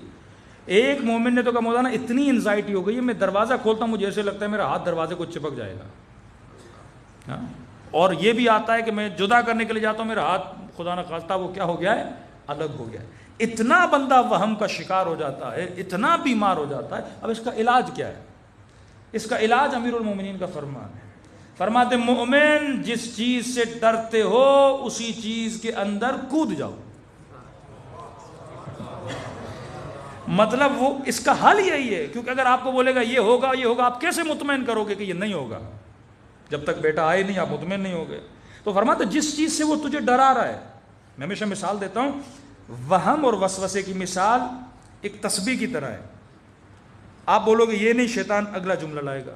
ایک مومن نے تو کہا مولانا اتنی انزائٹی ہو گئی ہے، میں دروازہ کھولتا ہوں مجھے ایسے لگتا ہے میرا ہاتھ دروازے کو چپک جائے گا. اور یہ بھی آتا ہے کہ میں جدا کرنے کے لیے جاتا ہوں، میرا ہاتھ خدا نہ خواستہ وہ کیا ہو گیا ہے؟ الگ ہو گیا ہے. اتنا بندہ وہم کا شکار ہو جاتا ہے، اتنا بیمار ہو جاتا ہے. اب اس کا علاج کیا ہے؟ اس کا علاج امیر المومنین کا فرمان ہے. فرماتے مومن جس چیز سے ڈرتے ہو اسی چیز کے اندر کود جاؤ. مطلب وہ اس کا حل یہی ہے، کیونکہ اگر آپ کو بولے گا یہ ہوگا یہ ہوگا، آپ کیسے مطمئن کرو گے کہ یہ نہیں ہوگا؟ جب تک بیٹا آئے نہیں آپ مطمئن نہیں ہوگے. تو فرماتے جس چیز سے وہ تجھے ڈرا رہا ہے، میں ہمیشہ مثال دیتا ہوں، وہم اور وسوسے کی مثال ایک تسبیح کی طرح ہے. آپ بولو گے یہ نہیں، شیطان اگلا جملہ لائے گا،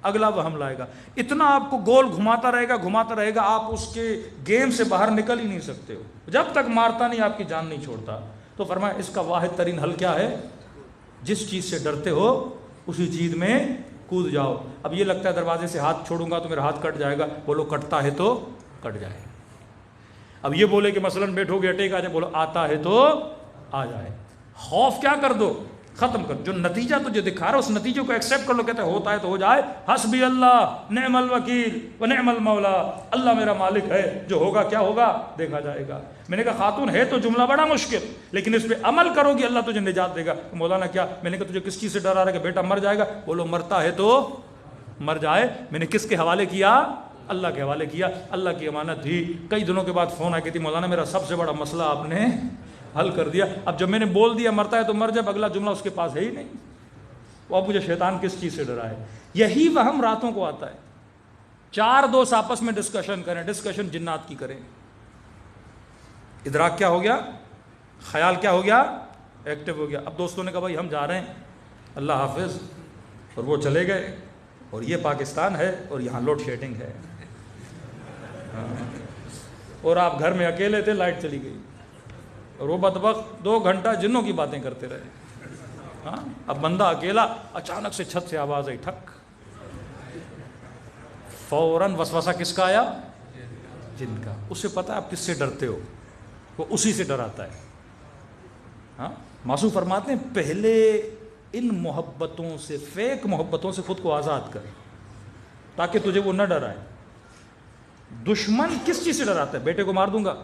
اگلا وہم لائے گا، اتنا آپ کو گول گھماتا رہے گا، آپ اس کے گیم سے باہر نکل ہی نہیں سکتے ہو جب تک مارتا نہیں، آپ کی جان نہیں چھوڑتا. تو فرمایا اس کا واحد ترین حل کیا ہے؟ جس چیز سے ڈرتے ہو اسی چیز میں کود جاؤ. اب یہ لگتا ہے دروازے سے ہاتھ چھوڑوں گا تو میرا ہاتھ کٹ جائے گا، بولو کٹتا ہے تو کٹ جائے. اب یہ بولے کہ مثلاً بیٹھو گے اٹیک آ جائے، بولو آتا ہے تو آ جائے. خوف کیا کر دو؟ ختم کر. جو نتیجہ تجھے دکھا رہا ہے اس نتیجے کو ایکسیپٹ کر لو. کہتے ہیں ہوتا ہے تو ہو جائے، حسبی اللہ نعم الوکیل و نعم المولا، اللہ میرا مالک ہے، جو ہوگا کیا ہوگا دیکھا جائے گا. میں نے کہا خاتون ہے تو جملہ بڑا مشکل، لیکن اس پہ عمل کرو گی اللہ تجھے نجات دے گا. مولانا کیا؟ میں نے کہا تجھے کس چیز سے ڈر آ رہا ہے کہ بیٹا مر جائے گا؟ بولو مرتا ہے تو مر جائے. میں نے کس کے حوالے کیا؟ اللہ کے حوالے کیا. اللہ کی امانت تھی. کئی دنوں کے بعد فون آ کے تھی مولانا میرا سب سے بڑا مسئلہ آپ نے حل کر دیا. اب جب میں نے بول دیا مرتا ہے تو مر جائے، اگلا جملہ اس کے پاس ہے ہی نہیں. وہ اب مجھے شیطان کس چیز سے ڈرا ہے؟ یہی وہم راتوں کو آتا ہے. 4 دوست آپس میں ڈسکشن کریں، ڈسکشن جنات کی کریں. ادراک کیا ہو گیا؟ خیال کیا ہو گیا؟ ایکٹیو ہو گیا. اب دوستوں نے کہا بھائی ہم جا رہے ہیں، اللہ حافظ، اور وہ چلے گئے، اور یہ پاکستان ہے اور یہاں لوڈ شیڈنگ ہے. اور آپ گھر میں اکیلے تھے، لائٹ چلی گئی، اور وہ بدبخت 2 گھنٹہ جنوں کی باتیں کرتے رہے. اب بندہ اکیلا، اچانک سے چھت سے آواز آئی ٹھک، فوراً وسوسہ کس کا آیا؟ جن کا. اسے پتا آپ کس سے ڈرتے ہو، وہ اسی سے ڈراتا ہے. معصوم فرماتے ہیں پہلے ان محبتوں سے، فیک محبتوں سے خود کو آزاد کر. تاکہ تجھے وہ نہ ڈرائے. دشمن کس چیز سے ڈراتا ہے؟ بیٹے کو مار دوں گا.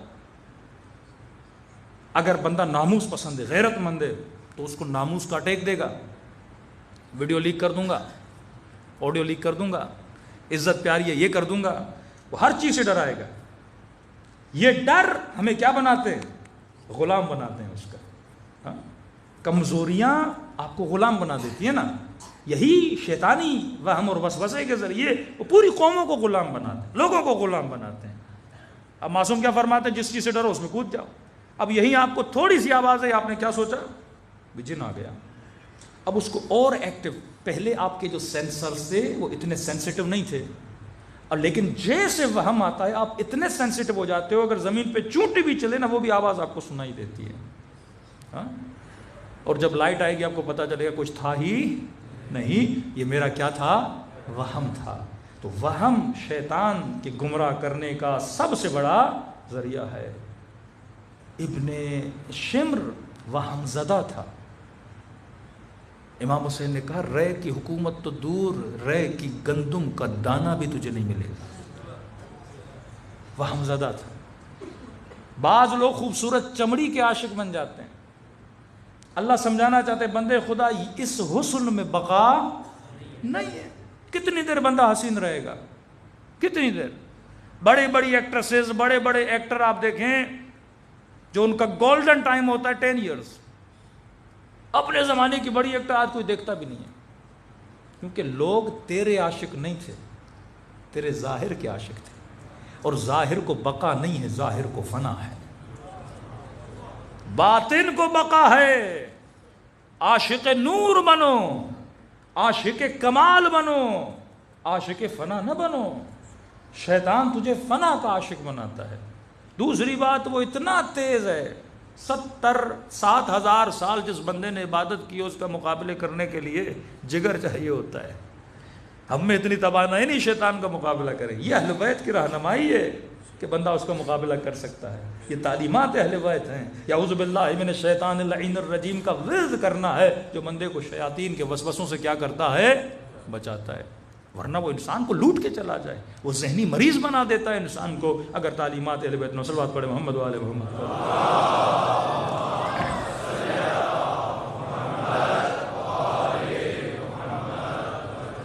اگر بندہ ناموس پسند ہے، غیرت مند ہے، تو اس کو ناموس کا اٹیک دے گا. ویڈیو لیک کر دوں گا، آڈیو لیک کر دوں گا، عزت پیاری ہے یہ کر دوں گا. وہ ہر چیز سے ڈرائے گا. یہ ڈر ہمیں کیا بناتے ہیں؟ غلام بناتے ہیں اس کا. ہاں؟ کمزوریاں آپ کو غلام بنا دیتی ہیں نا. یہی شیطانی وہم اور وسوسے کے ذریعے وہ پوری قوموں کو غلام بناتے ہیں، لوگوں کو غلام بناتے ہیں. اب معصوم کیا فرماتے ہیں؟ جس چیز سے ڈرو اس میں کود جاؤ. اب یہیں آپ کو تھوڑی سی آواز ہے، آپ نے کیا سوچا؟ جن آ گیا. اب اس کو اور ایکٹیو. پہلے آپ کے جو سینسرز تھے وہ اتنے سینسیٹیو نہیں تھے، اور لیکن جیسے وہم آتا ہے آپ اتنے سینسیٹیو ہو جاتے ہو، اگر زمین پہ چونٹی بھی چلے نا وہ بھی آواز آپ کو سنائی دیتی ہے. ہاں؟ اور جب لائٹ آئے گی آپ کو پتا چلے گا کچھ تھا ہی نہیں، یہ میرا کیا تھا؟ وہم تھا. تو وہم شیطان کے گمراہ کرنے کا سب سے بڑا ذریعہ ہے. ابن شمر وہم زدہ تھا. امام حسین نے کہا رے کی حکومت تو دور، رے کی گندم کا دانہ بھی تجھے نہیں ملے گا. وہم زدہ تھا. بعض لوگ خوبصورت چمڑی کے عاشق بن جاتے ہیں. اللہ سمجھانا چاہتے ہیں بندے خدا اس حسن میں بقا نہیں ہے. کتنی دیر بندہ حسین رہے گا؟ کتنی دیر؟ بڑی بڑی ایکٹریسز، بڑے بڑے ایکٹر آپ دیکھیں جو ان کا گولڈن ٹائم ہوتا ہے 10 ایئرز. اپنے زمانے کی بڑی ایکٹر آج کوئی دیکھتا بھی نہیں ہے، کیونکہ لوگ تیرے عاشق نہیں تھے، تیرے ظاہر کے عاشق تھے. اور ظاہر کو بقا نہیں ہے، ظاہر کو فنا ہے. باطن کو بقا ہے. عاشق نور بنو، عاشق کمال بنو، عاشق فنا نہ بنو. شیطان تجھے فنا کا عاشق بناتا ہے. دوسری بات وہ اتنا تیز ہے، 7,000 سال جس بندے نے عبادت کی اس کا مقابلے کرنے کے لیے جگر چاہیے ہوتا ہے. ہم میں اتنی توانائی نہیں شیطان کا مقابلہ کریں. یہ اہل بیت کی رہنمائی ہے کہ بندہ اس کا مقابلہ کر سکتا ہے. یہ تعلیمات اہل بیت ہیں. اعوذ باللہ من الشیطان اللعین الرجیم کا ورد کرنا ہے جو بندے کو شیاطین کے وسوسوں سے کیا کرتا ہے؟ بچاتا ہے. ورنہ وہ انسان کو لوٹ کے چلا جائے، وہ ذہنی مریض بنا دیتا ہے انسان کو اگر تعلیمات اہل بیت. صلوات پڑھے محمد و آل محمد.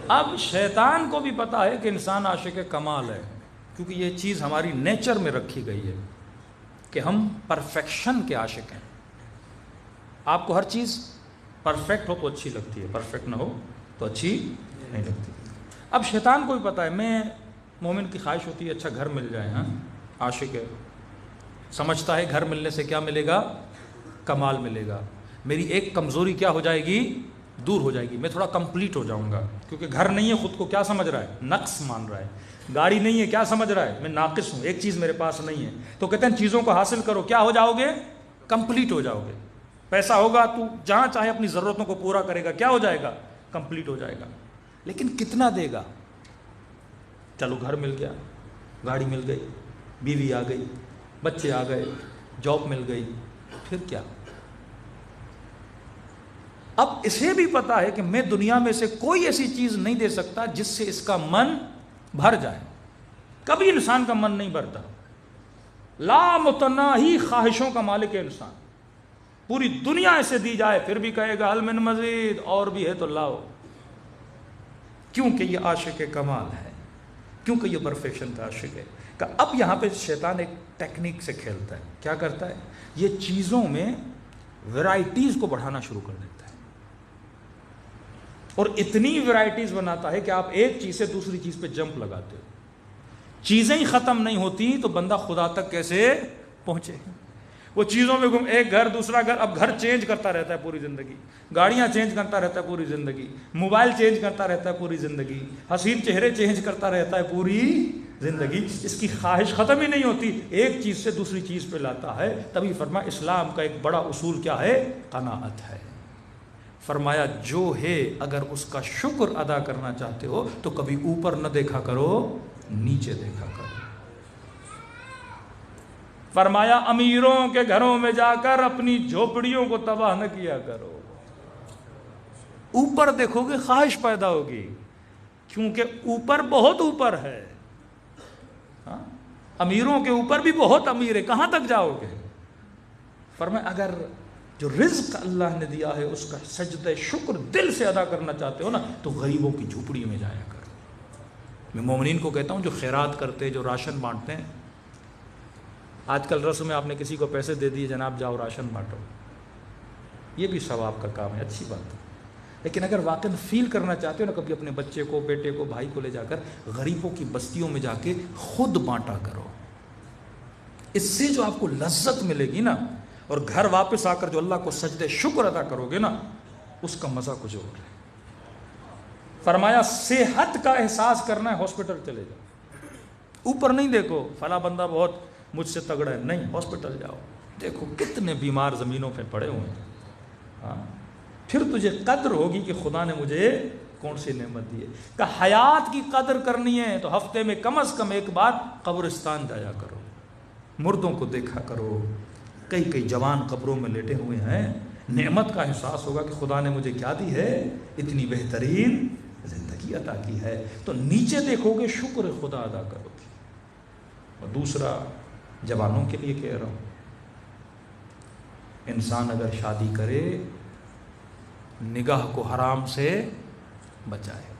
اب شیطان کو بھی پتا ہے کہ انسان عاشق کمال ہے، کیونکہ یہ چیز ہماری نیچر میں رکھی گئی ہے کہ ہم پرفیکشن کے عاشق ہیں. آپ کو ہر چیز پرفیکٹ ہو تو اچھی لگتی ہے، پرفیکٹ نہ ہو تو اچھی نہیں لگتی. اب شیطان کو بھی پتا ہے، میں مومن کی خواہش ہوتی ہے اچھا گھر مل جائے. ہاں عاشق ہے، سمجھتا ہے گھر ملنے سے کیا ملے گا؟ کمال ملے گا. میری ایک کمزوری کیا ہو جائے گی؟ دور ہو جائے گی. میں تھوڑا کمپلیٹ ہو جاؤں گا. کیونکہ گھر نہیں ہے، خود کو کیا سمجھ رہا ہے؟ نقص مان رہا ہے. گاڑی نہیں ہے، کیا سمجھ رہا ہے؟ میں ناقص ہوں، ایک چیز میرے پاس نہیں ہے. تو کہتے ہیں چیزوں کو حاصل کرو، کیا ہو جاؤ گے؟ کمپلیٹ ہو جاؤ گے. پیسہ ہوگا تو جہاں چاہے اپنی ضرورتوں کو پورا کرے گا، کیا ہو جائے گا؟ کمپلیٹ ہو جائے گا. لیکن کتنا دے گا؟ چلو گھر مل گیا، گاڑی مل گئی، بیوی آ گئی، بچے آ گئے، جاب مل گئی، پھر کیا؟ اب اسے بھی پتا ہے کہ میں دنیا میں سے کوئی ایسی چیز نہیں دے سکتا جس سے اس کا من بھر جائے. کبھی انسان کا من نہیں بھرتا. لا متناہی خواہشوں کا مالک ہے انسان. پوری دنیا اسے دی جائے پھر بھی کہے گا حل من مزید، اور بھی ہے تو لاؤ. کیونکہ یہ عاشق کمال ہے، کیونکہ یہ پرفیکشن کا عاشق ہے. کہ اب یہاں پہ شیطان ایک ٹیکنیک سے کھیلتا ہے. کیا کرتا ہے؟ یہ چیزوں میں ورائٹیز کو بڑھانا شروع کر دیتا ہے، اور اتنی ورائٹیز بناتا ہے کہ آپ ایک چیز سے دوسری چیز پہ جمپ لگاتے ہو. چیزیں ہی ختم نہیں ہوتی تو بندہ خدا تک کیسے پہنچے؟ وہ چیزوں میں گم، ایک گھر دوسرا گھر. اب گھر چینج کرتا رہتا ہے پوری زندگی، گاڑیاں چینج کرتا رہتا ہے پوری زندگی، موبائل چینج کرتا رہتا ہے پوری زندگی، حسین چہرے چینج کرتا رہتا ہے پوری زندگی. اس کی خواہش ختم ہی نہیں ہوتی، ایک چیز سے دوسری چیز پہ لاتا ہے. تبھی فرمایا اسلام کا ایک بڑا اصول کیا ہے؟ قناعت ہے. فرمایا جو ہے اگر اس کا شکر ادا کرنا چاہتے ہو تو کبھی اوپر نہ دیکھا کرو، نیچے دیکھا کرو. فرمایا امیروں کے گھروں میں جا کر اپنی جھوپڑیوں کو تباہ نہ کیا کرو. اوپر دیکھو گے خواہش پیدا ہوگی. کیونکہ اوپر بہت اوپر ہے. ہاں امیروں کے اوپر بھی بہت امیر ہے, کہاں تک جاؤ گے؟ فرمایا اگر جو رزق اللہ نے دیا ہے اس کا سجدہ شکر دل سے ادا کرنا چاہتے ہو نا تو غریبوں کی جھوپڑی میں جایا کرو. میں مومنین کو کہتا ہوں جو خیرات کرتے, جو راشن بانٹتے ہیں, آج کل رسم میں آپ نے کسی کو پیسے دے دیے, جناب جاؤ راشن بانٹو, یہ بھی ثواب کا کام ہے, اچھی بات ہے. لیکن اگر واقعی فیل کرنا چاہتے ہو نا, کبھی اپنے بچے کو, بیٹے کو, بھائی کو لے جا کر غریبوں کی بستیوں میں جا کے خود بانٹا کرو. اس سے جو آپ کو لذت ملے گی نا, اور گھر واپس آ کر جو اللہ کو سجدے شکر ادا کرو گے نا, اس کا مزہ کچھ اور ہے. فرمایا صحت کا احساس کرنا ہے ہاسپٹل چلے جاؤ. اوپر نہیں دیکھو فلاں بندہ بہت مجھ سے تگڑا ہے, نہیں, ہاسپٹل جاؤ, دیکھو کتنے بیمار زمینوں پہ پڑے ہوئے ہیں. ہاں پھر تجھے قدر ہوگی کہ خدا نے مجھے کون سی نعمت دی ہے. کہ حیات کی قدر کرنی ہے تو ہفتے میں کم از کم ایک بار قبرستان جایا کرو, مردوں کو دیکھا کرو. کئی کئی جوان قبروں میں لیٹے ہوئے ہیں, نعمت کا احساس ہوگا کہ خدا نے مجھے کیا دی ہے, اتنی بہترین زندگی عطا کی ہے. تو نیچے دیکھو گے, شکر خدا ادا کرو گے. اور دوسرا جوانوں کے لیے کہہ رہا ہوں, انسان اگر شادی کرے نگاہ کو حرام سے بچائے.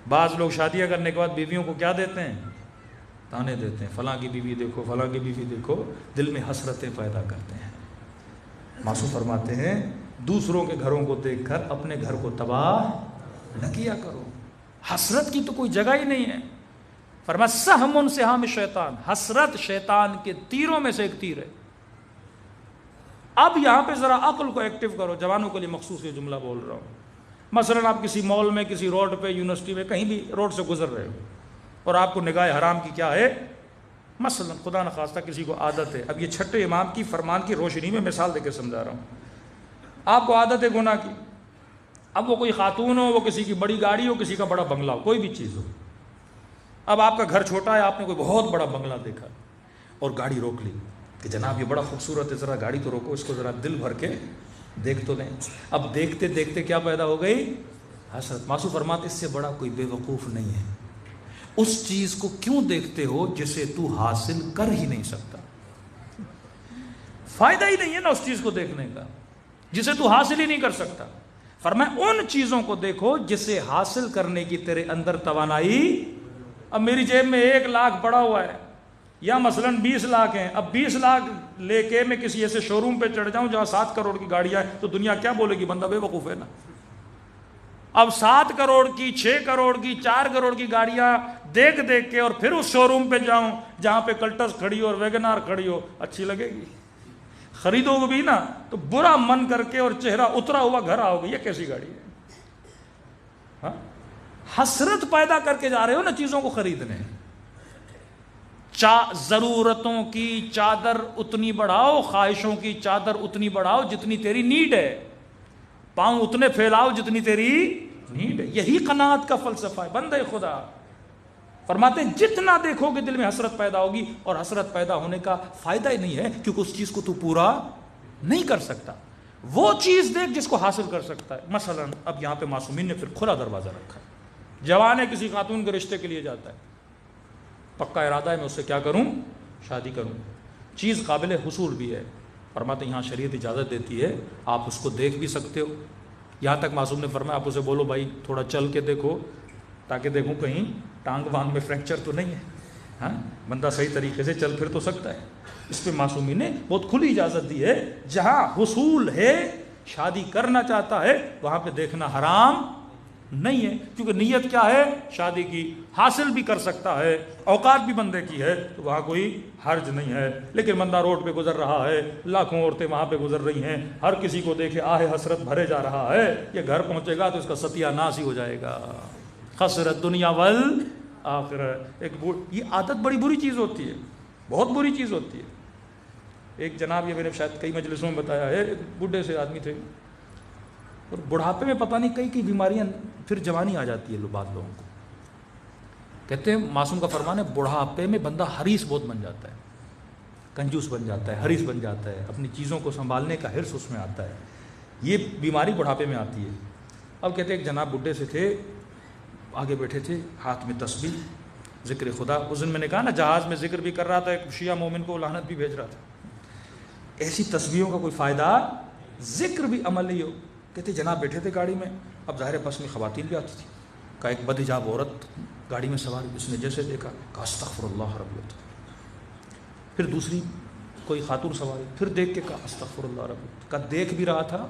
بعض لوگ شادیاں کرنے کے بعد بیویوں کو کیا دیتے ہیں, تانے دیتے ہیں, فلاں کی بیوی دیکھو, فلاں کی بیوی دیکھو, دل میں حسرتیں پیدا کرتے ہیں. معصوم فرماتے ہیں دوسروں کے گھروں کو دیکھ کر اپنے گھر کو تباہ نہ کیا کرو. حسرت کی تو کوئی جگہ ہی نہیں ہے. فرمایا سہم سہام شیطان, حسرت شیطان کے تیروں میں سے ایک تیر ہے. اب یہاں پہ ذرا عقل کو ایکٹیو کرو. جوانوں کے لیے مخصوص یہ جملہ بول رہا ہوں. مثلا آپ کسی مال میں, کسی روڈ پہ, یونیورسٹی میں, کہیں بھی روڈ سے گزر رہے ہو اور آپ کو نگاہ حرام کی کیا ہے, مثلا خدا نخواستہ کسی کو عادت ہے, اب یہ چھٹے امام کی فرمان کی روشنی میں مثال دے کے سمجھا رہا ہوں, آپ کو عادت ہے گناہ کی. اب وہ کوئی خاتون ہو, وہ کسی کی بڑی گاڑی ہو, کسی کا بڑا بنگلہ ہو, کوئی بھی چیز ہو. اب آپ کا گھر چھوٹا ہے, آپ نے کوئی بہت بڑا بنگلہ دیکھا اور گاڑی روک لی کہ جناب یہ بڑا خوبصورت ہے, ذرا گاڑی تو روکو, اس کو ذرا دل بھر کے دیکھ تو لیں. اب دیکھتے دیکھتے کیا پیدا ہو گئی, حسرت. معصوم فرماتے اس سے بڑا کوئی بے وقوف نہیں ہے. اس چیز کو کیوں دیکھتے ہو جسے تو حاصل کر ہی نہیں سکتا. فائدہ ہی نہیں ہے نا اس چیز کو دیکھنے کا جسے تو حاصل ہی نہیں کر سکتا. فرمایا ان چیزوں کو دیکھو جسے حاصل کرنے کی تیرے اندر توانائی. اب میری جیب میں 1 لاکھ پڑا ہوا ہے یا مثلاً 20 لاکھ ہیں, اب 20 لاکھ لے کے میں کسی ایسے شو روم پہ چڑھ جاؤں جہاں 7 کروڑ کی گاڑیاں ہیں تو دنیا کیا بولے گی, بندہ بے وقوف ہے نا. اب 7 کروڑ کی, 6 کروڑ کی, 4 کروڑ کی گاڑیاں دیکھ دیکھ کے اور پھر اس شو روم پہ جاؤں جہاں پہ کلٹس کھڑی ہو اور ویگنار کھڑی ہو, اچھی لگے گی؟ خریدو گے بھی نا تو برا من کر کے اور چہرہ اترا ہوا گھر آؤ گے, یہ کیسی گاڑی ہے. ہاں حسرت پیدا کر کے جا رہے ہو نا چیزوں کو خریدنے. ضرورتوں کی چادر اتنی بڑھاؤ, خواہشوں کی چادر اتنی بڑھاؤ جتنی تیری نیڈ ہے, پاؤں اتنے پھیلاؤ جتنی تیری نیڈ ہے. یہی قناعت کا فلسفہ ہے بندے خدا. فرماتے ہیں جتنا دیکھو گے دل میں حسرت پیدا ہوگی, اور حسرت پیدا ہونے کا فائدہ ہی نہیں ہے کیونکہ اس چیز کو تو پورا نہیں کر سکتا. وہ چیز دیکھ جس کو حاصل کر سکتا ہے. مثلا اب یہاں پہ معصومین نے پھر کھلا دروازہ رکھا ہے. جوان ہے, کسی خاتون کے رشتے کے لیے جاتا ہے, پکا ارادہ ہے میں اس سے کیا کروں, شادی کروں. چیز قابل حصول بھی ہے. فرماتے ہیں یہاں شریعت اجازت دیتی ہے آپ اس کو دیکھ بھی سکتے ہو. یہاں تک معصوم نے فرمایا آپ اسے بولو بھائی تھوڑا چل کے دیکھو تاکہ دیکھوں کہیں ٹانگ وانگ میں فریکچر تو نہیں ہے. ہاں بندہ صحیح طریقے سے چل پھر تو سکتا ہے. اس پہ معصومی نے بہت کھلی اجازت دی ہے. جہاں حصول ہے, شادی کرنا چاہتا ہے, وہاں پہ دیکھنا حرام نہیں ہے کیونکہ نیت کیا ہے, شادی کی, حاصل بھی کر سکتا ہے, اوقات بھی بندے کی ہے, تو وہاں کوئی حرج نہیں ہے. لیکن بندہ روڈ پہ گزر رہا ہے, لاکھوں عورتیں وہاں پہ گزر رہی ہیں, ہر کسی کو دیکھے آہ حسرت بھرے جا رہا ہے, یہ گھر پہنچے گا تو اس کا ستیہ ناس ہی ہو جائے گا. خسرت دنیا والآخرہ. یہ عادت بڑی بری چیز ہوتی ہے, بہت بری چیز ہوتی ہے. ایک جناب, یہ میں نے شاید کئی مجلسوں میں بتایا ہے, ایک بڈھے سے آدمی تھے اور بڑھاپے میں پتہ نہیں کئی بیماریاں, پھر جوانی آ جاتی ہے بعض لوگوں کو. کہتے ہیں معصوم کا فرمان ہے بڑھاپے میں بندہ حریص بہت بن جاتا ہے, کنجوس بن جاتا ہے, حریص بن جاتا ہے, اپنی چیزوں کو سنبھالنے کا حرص اس میں آتا ہے. یہ بیماری بڑھاپے میں آتی ہے. اب کہتے ہیں ایک جناب بڈھے سے تھے, آگے بیٹھے تھے، ہاتھ میں تسبیح، ذکر خدا. اس دن میں نے کہا نا جہاز میں ذکر بھی کر رہا تھا، ایک شیعہ مومن کو لعنت بھی بھیج رہا تھا. ایسی تسبیحوں کا کوئی فائدہ، ذکر بھی عملی ہو. کہتے جناب بیٹھے تھے گاڑی میں، اب ظاہر بس میں خواتین بھی آتی تھی. کہا ایک بدحجاب عورت گاڑی میں سوار، اس نے جیسے دیکھا کہا استغفر اللہ ربی اللہ. پھر دوسری کوئی خاتون سواری، پھر دیکھ کے کہا استغفر اللہ ربی اللہ. کہا دیکھ بھی رہا تھا،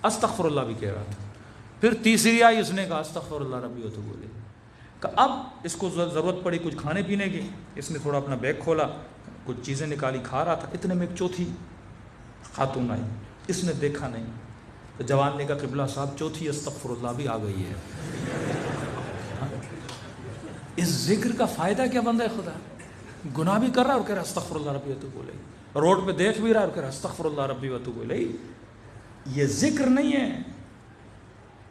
استغفر اللہ بھی کہہ رہا تھا. پھر تیسری آئی، اس نے کہا استغفر اللہ ربی اللہ. بولے کہ اب اس کو ضرورت پڑی کچھ کھانے پینے کی، اس نے تھوڑا اپنا بیگ کھولا، کچھ چیزیں نکالی، کھا رہا تھا. اتنے میں ایک چوتھی خاتون آئی، اس نے دیکھا نہیں تو جوان نے کہا قبلہ صاحب چوتھی استغفر اللہ بھی آ گئی ہے. اس ذکر کا فائدہ کیا بندہ خدا؟ گناہ بھی کر رہا ہے اور کہہ رہا استغفر اللہ ربی وتوب الیہ. روڈ پہ دیکھ بھی رہا ہے اور کہہ رہا استغفر اللہ ربی وتوب الیہ. یہ ذکر نہیں ہے،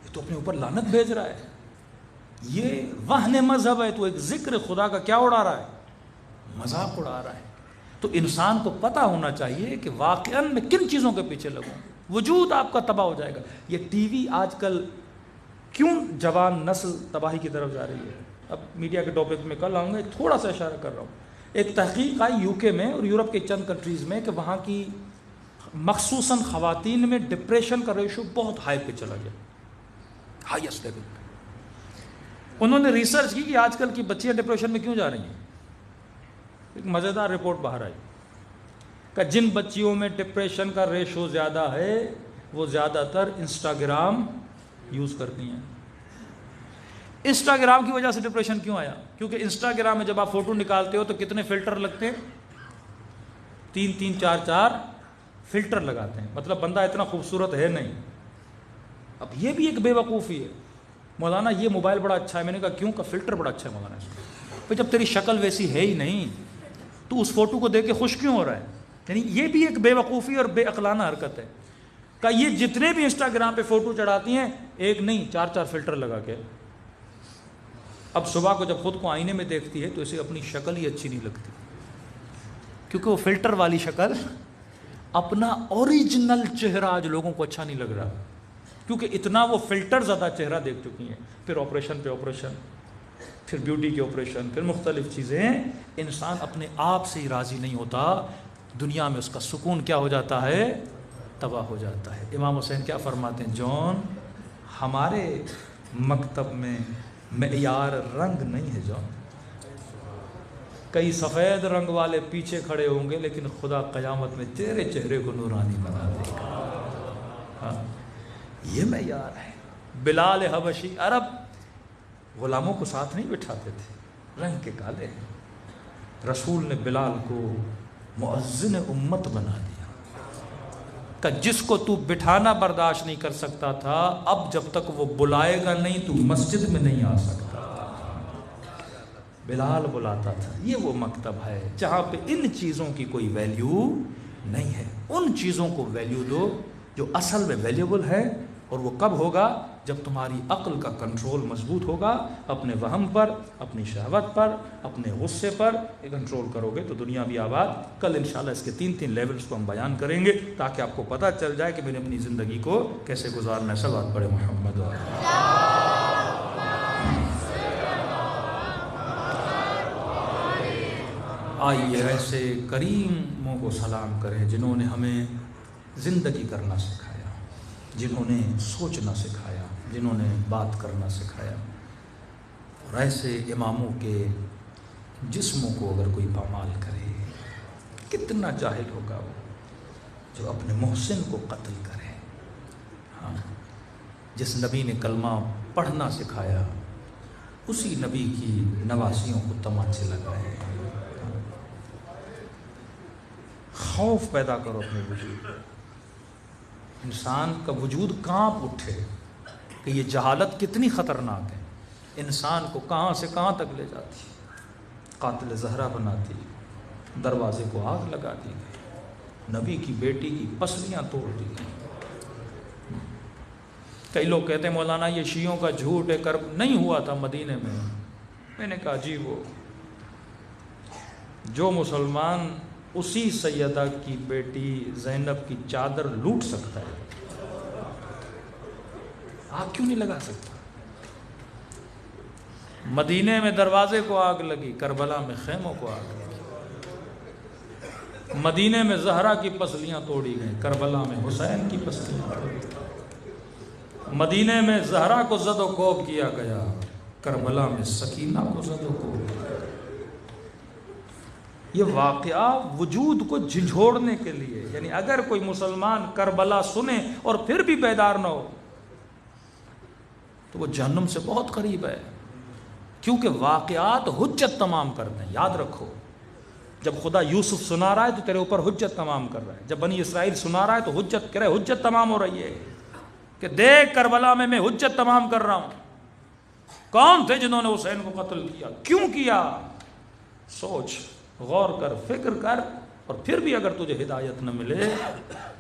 یہ تو اپنے اوپر لعنت بھیج رہا ہے. یہ وہن مذہب ہے. تو ایک ذکر خدا کا کیا اڑا رہا ہے؟ مذاق اڑا رہا ہے. تو انسان کو پتہ ہونا چاہیے کہ واقعاً میں کن چیزوں کے پیچھے لگوں، وجود آپ کا تباہ ہو جائے گا. یہ ٹی وی آج کل کیوں جوان نسل تباہی کی طرف جا رہی ہے؟ اب میڈیا کے ٹاپک میں کل آؤں گا، ایک تھوڑا سا اشارہ کر رہا ہوں. ایک تحقیق آئی یو کے میں اور یورپ کے چند کنٹریز میں کہ وہاں کی مخصوصاً خواتین میں ڈپریشن کا ریشو بہت ہائی پہ چلا گیا، ہائیسٹ لیول پہ. انہوں نے ریسرچ کی کہ آج کل کی بچیاں ڈپریشن میں کیوں جا رہی ہیں. ایک مزیدار رپورٹ باہر آئی کہ جن بچیوں میں ڈپریشن کا ریشو زیادہ ہے وہ زیادہ تر انسٹاگرام یوز کرتی ہیں. انسٹاگرام کی وجہ سے ڈپریشن کیوں آیا؟ کیونکہ انسٹاگرام میں جب آپ فوٹو نکالتے ہو تو کتنے فلٹر لگتے ہیں؟ 3 4 فلٹر لگاتے ہیں. مطلب بندہ اتنا خوبصورت ہے نہیں. اب یہ بھی ایک بے وقوفی ہے. مولانا یہ موبائل بڑا اچھا ہے. میں نے کہا کیوں؟ کہ فلٹر بڑا اچھا ہے مولانا اس میں. جب تیری شکل ویسی ہے ہی نہیں تو اس فوٹو کو دیکھ کے خوش کیوں ہو رہا ہے؟ یعنی یہ بھی ایک بے وقوفی اور بے عقلانہ حرکت ہے. کہ یہ جتنے بھی انسٹاگرام پہ فوٹو چڑھاتی ہیں ایک نہیں 4 فلٹر لگا کے. اب صبح کو جب خود کو آئینے میں دیکھتی ہے تو اسے اپنی شکل ہی اچھی نہیں لگتی، کیونکہ وہ فلٹر والی شکل، اپنا اوریجنل چہرہ آج لوگوں کو اچھا نہیں لگ رہا، کیونکہ اتنا وہ فلٹر زدہ چہرہ دیکھ چکی ہیں. پھر آپریشن پہ آپریشن، پھر بیوٹی کے آپریشن، پھر مختلف چیزیں. انسان اپنے آپ سے ہی راضی نہیں ہوتا، دنیا میں اس کا سکون کیا ہو جاتا ہے؟ تباہ ہو جاتا ہے. امام حسین کیا فرماتے ہیں؟ جون ہمارے مکتب میں معیار رنگ نہیں ہے جون. کئی سفید رنگ والے پیچھے کھڑے ہوں گے لیکن خدا قیامت میں تیرے چہرے کو نورانی بنا دے گا. ہاں یہ معیار ہے. بلال حبشی عرب غلاموں کو ساتھ نہیں بٹھاتے تھے، رنگ کے کالے ہیں. رسول نے بلال کو مؤذن امت بنا دیا کہ جس کو تو بٹھانا برداشت نہیں کر سکتا تھا، اب جب تک وہ بلائے گا نہیں تو مسجد میں نہیں آ سکتا. بلال بلاتا تھا. یہ وہ مکتب ہے جہاں پہ ان چیزوں کی کوئی ویلیو نہیں ہے. ان چیزوں کو ویلیو دو جو اصل میں ویلیوبل ہے. اور وہ کب ہوگا؟ جب تمہاری عقل کا کنٹرول مضبوط ہوگا. اپنے وہم پر، اپنی شہوت پر، اپنے غصے پر کنٹرول کرو گے تو دنیا بھی آباد. کل انشاءاللہ اس کے 3 لیولز کو ہم بیان کریں گے تاکہ آپ کو پتہ چل جائے کہ میں نے اپنی زندگی کو کیسے گزارنا ہے. صلوات پڑھے محمد. آئیے ایسے کریموں کو سلام کریں جنہوں نے ہمیں زندگی کرنا سکھایا، جنہوں نے سوچنا سکھایا، جنہوں نے بات کرنا سکھایا. اور ایسے اماموں کے جسموں کو اگر کوئی پامال کرے، کتنا جاہل ہوگا وہ جو اپنے محسن کو قتل کرے. ہاں جس نبی نے کلمہ پڑھنا سکھایا اسی نبی کی نواسیوں کو تماچے لگائے. خوف پیدا کرو اپنے وجود. انسان کا وجود کانپ اٹھے کہ یہ جہالت کتنی خطرناک ہے. انسان کو کہاں سے کہاں تک لے جاتی، قاتل زہرا بناتی، دروازے کو آگ لگا دی گئی، نبی کی بیٹی کی پسلیاں توڑ دی گئی. کئی لوگ کہتے ہیں مولانا یہ شیعوں کا جھوٹ ہے، کرب نہیں ہوا تھا مدینے میں. میں نے کہا جی وہ جو مسلمان اسی سیدہ کی بیٹی زینب کی چادر لوٹ سکتا ہے، آگ کیوں نہیں لگا سکتا؟ مدینے میں دروازے کو آگ لگی، کربلا میں خیموں کو آگ لگی۔ مدینے میں زہرا کی پسلیاں توڑی گئیں، کربلا میں حسین کی پسلیاں توڑی گئیں۔ مدینے میں زہرا کو زد و کوب کیا گیا، کربلا میں سکینہ کو زد و کوب کیا گیا۔ یہ واقعہ وجود کو جھنجھوڑنے کے لیے، یعنی اگر کوئی مسلمان کربلا سنے اور پھر بھی بیدار نہ ہو تو وہ جہنم سے بہت قریب ہے، کیونکہ واقعات حجت تمام کرتے ہیں۔ یاد رکھو، جب خدا یوسف سنا رہا ہے تو تیرے اوپر حجت تمام کر رہا ہے، جب بنی اسرائیل سنا رہا ہے تو حجت تمام ہو رہی ہے کہ دیکھ کربلا میں حجت تمام کر رہا ہوں۔ کون تھے جنہوں نے حسین کو قتل کیا؟ کیوں کیا؟ سوچ، غور کر، فکر کر، اور پھر بھی اگر تجھے ہدایت نہ ملے،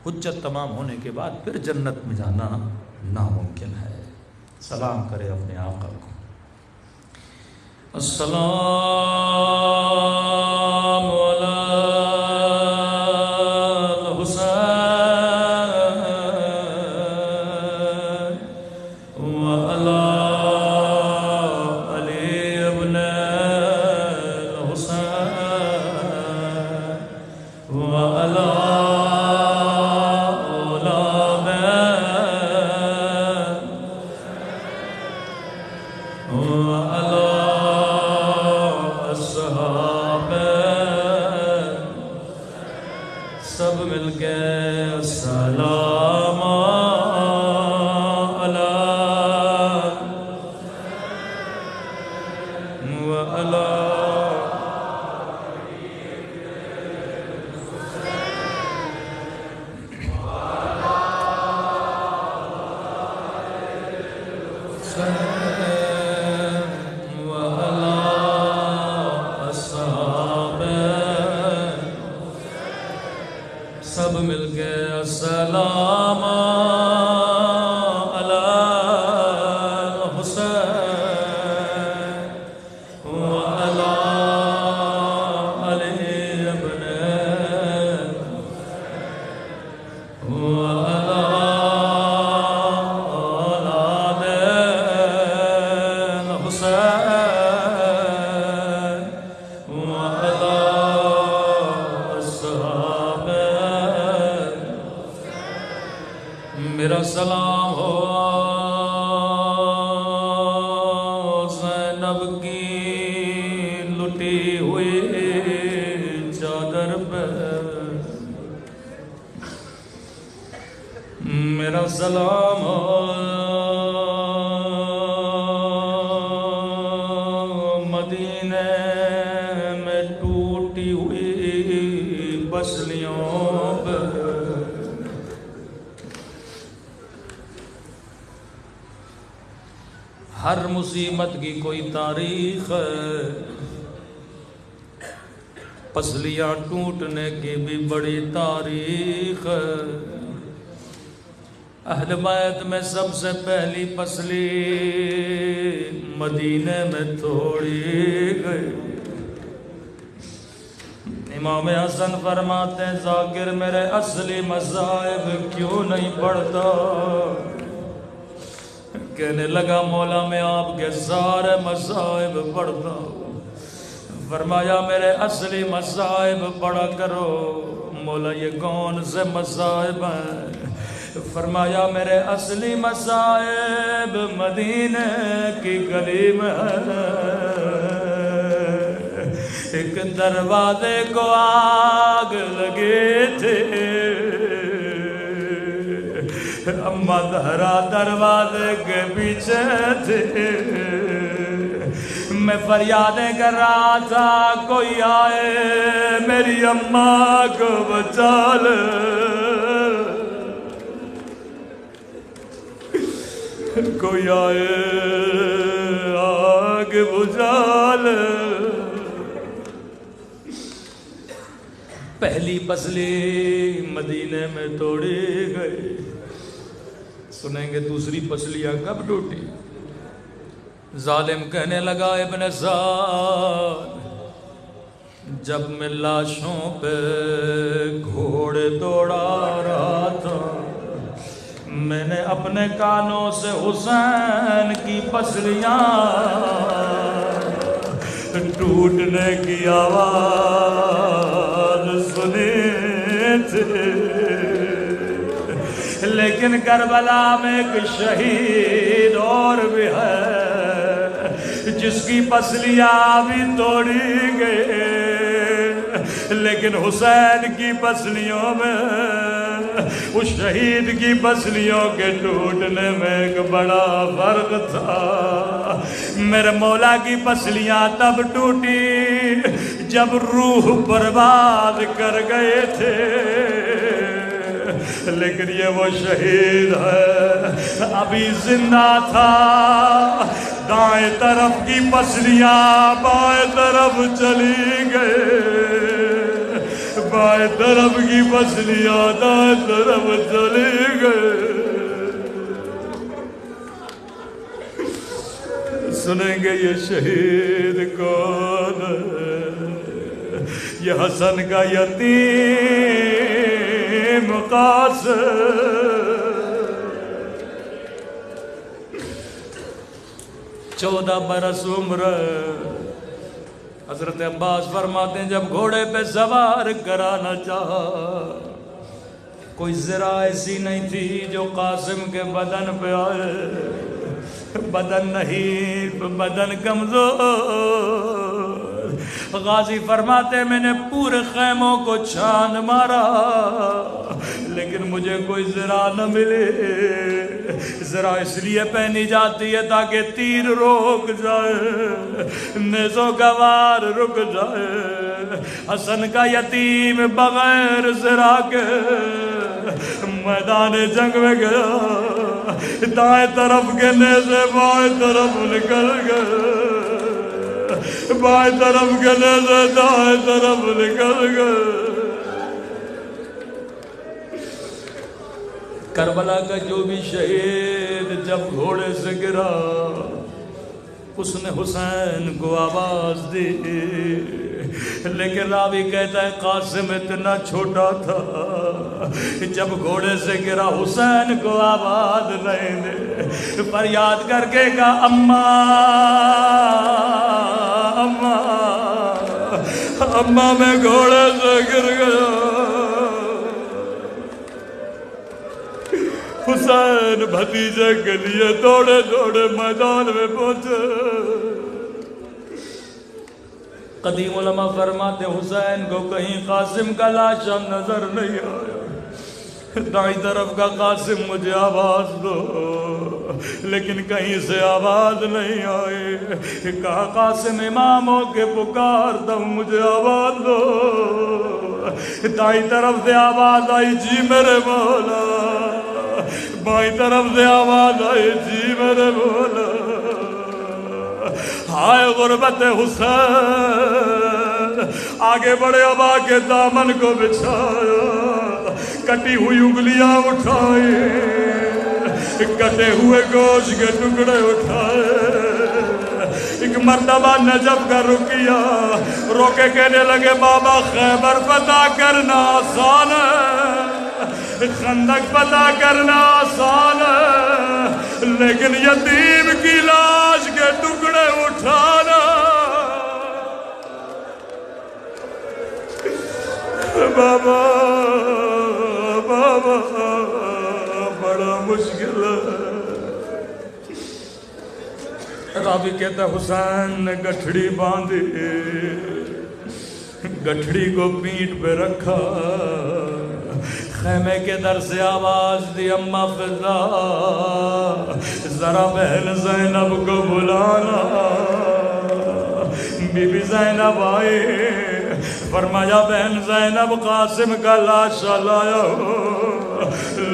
حجت تمام ہونے کے بعد پھر جنت میں جانا ناممکن ہے۔ سلام کرے اپنے آقا کو۔ السلام علی الحسین وعلی علی ابن الحسین وعلی اولاد وعلی سب مل کے سلام سب مل کے السلام علی الحسین وعلی علی ابن وعلی اولاد الحسین وعلی اصحاب۔ میرا سلام ہو زینب کی لٹی ہوئی چادر پہ، میرا سلام ہو مدینے میں ٹوٹی ہوئی پسلیوں پہ، ہر مصیبت کی کوئی تاریخ ہے، پسلیاں ٹوٹنے کی بھی بڑی تاریخ ہے۔ اہل بیت میں سب سے پہلی پسلی مدینے میں توڑی گئی۔ امام حسن فرماتے ہیں ذاکر میرے اصلی مذاہب کیوں نہیں پڑھتا؟ کہنے لگا مولا میں آپ کے سارے مذاہب پڑھتا ہوں۔ فرمایا میرے اصلی مذاہب پڑھا کرو۔ مولا یہ کون سے مذاہب ہیں؟ فرمایا میرے اصلی مذاہب مدینے کی گلی میں ہے، ایک دروازے کو آگ لگے تھے، اماں زہرا دروازے کے پیچھے تھے، میں فریادیں کر رہا تھا کوئی آئے میری اماں کو بچا لے، کوئی آئے آگ بجھا لے۔ پہلی پسلی مدینے میں توڑی گئی، سنیں گے دوسری پسلیاں کب ٹوٹی؟ ظالم کہنے لگا ابن زاد جب میں لاشوں پہ گھوڑے دوڑا رہا تھا، میں نے اپنے کانوں سے حسین کی پسلیاں ٹوٹنے کی آواز سنے تھے، لیکن کربلا میں ایک شہید اور بھی ہے جس کی پسلیاں بھی توڑی گئے، لیکن حسین کی پسلیوں میں، اس شہید کی پسلیوں کے ٹوٹنے میں ایک بڑا فرق تھا۔ میرے مولا کی پسلیاں تب ٹوٹی جب روح برباد کر گئے تھے، لیکن یہ وہ شہید ہے ابھی زندہ تھا۔ دائیں طرف کی پسلیاں بائیں طرف چلی گئے، بائیں طرف کی پسلیاں دائیں طرف چلی گئے۔ سنیں گے یہ شہید کون ہے؟ یہ حسن کا یتیم قاسم، 14 برس عمر۔ حضرت عباس فرماتے ہیں جب گھوڑے پہ سوار کرانا چاہا، کوئی ذرا ایسی نہیں تھی جو قاسم کے بدن پہ آئے، بدن نہیں، بدن کمزور۔ غازی فرماتے میں نے پورے خیموں کو چھان مارا لیکن مجھے کوئی ذرا نہ ملے۔ ذرا اس لیے پہنی جاتی ہے تاکہ تیر روک جائے، نیزوں کا وار رک جائے۔ حسن کا یتیم بغیر ذرا کے میدان جنگ میں گیا، دائیں طرف کے نیزے بائیں طرف نکل گئے، بائیں طرف کے نیزے دائیں طرف نکل گئے۔ کربلا کا جو بھی شہید جب گھوڑے سے گرا، اس نے حسین کو آواز دی، لیکن راوی کہتا ہے قاسم اتنا چھوٹا تھا جب گھوڑے سے گرا حسین کو آواز نہیں دے، فریاد کر کے کہا اماں اماں اماں میں گھوڑے سے گر گیا۔ حسین بھتیجے کے لیے دوڑے دوڑے میدان میں پہنچے۔ قدیم علماء فرماتے حسین کو کہیں قاسم کا لاشا نظر نہیں آیا، دائیں طرف کا قاسم مجھے آواز دو، لیکن کہیں سے آواز نہیں آئی۔ کہا قاسم امام ہو کے پکارتا ہوں مجھے آواز دو۔ دائیں طرف سے آواز آئی جی میرے مولا، بائیں طرف سے آواز آئی جی میرے مولا۔ ہائے غربت حسین، آگے بڑے ابا کے دامن کو بچھایا، کٹی ہوئی انگلیاں اٹھائی، کٹے ہوئے گوشت کے ٹکڑے اٹھائے۔ ایک مرتبہ نجف کا رکیا روکے کہنے لگے بابا خیبر فتح کرنا آسان ہے، خندق فتح کرنا آسان ہے، لیکن یتیم کی لاش کے ٹکڑے اٹھانا بابا بابا بڑا مشکل ہے۔ راوی کہتا حسین نے گٹھڑی باندھی، گٹھڑی کو پیٹھ پہ رکھا، خیمے کے در سے آواز دی اماں فضا ذرا بہن زینب کو بلانا۔ بی بی زینب آئے، فرمایا بہن زینب قاسم کا لاشا لایا ہو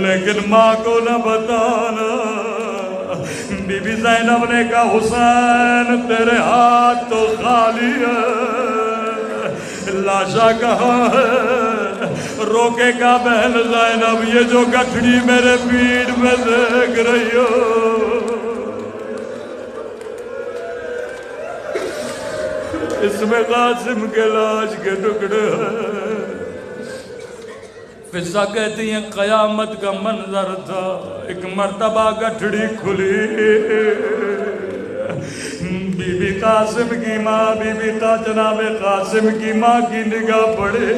لیکن ماں کو نہ بتانا۔ بی بی زینب نے کہا حسین تیرے ہاتھ تو خالی ہے، لاشا کہاں ہے؟ روکے کا بہن زینب یہ جو گٹھڑی میرے پیٹھ میں دیکھ رہی ہو اس میں قاسم کے لاش کے ٹکڑے ہیں۔ فضا کہتی ہیں قیامت کا منظر تھا، ایک مرتبہ گٹھڑی کھلی، بی بی قاسم کی ماں بی بی جناب قاسم کی ماں کی نگاہ پڑے،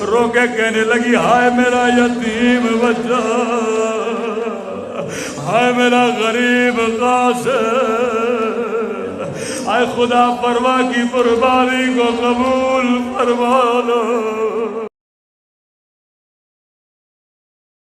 رو کے کہنے لگی ہائے میرا یتیم بچہ، ہائے میرا غریب قاسم، اے خدا پرواہ کی قربانی کو قبول فرما لو۔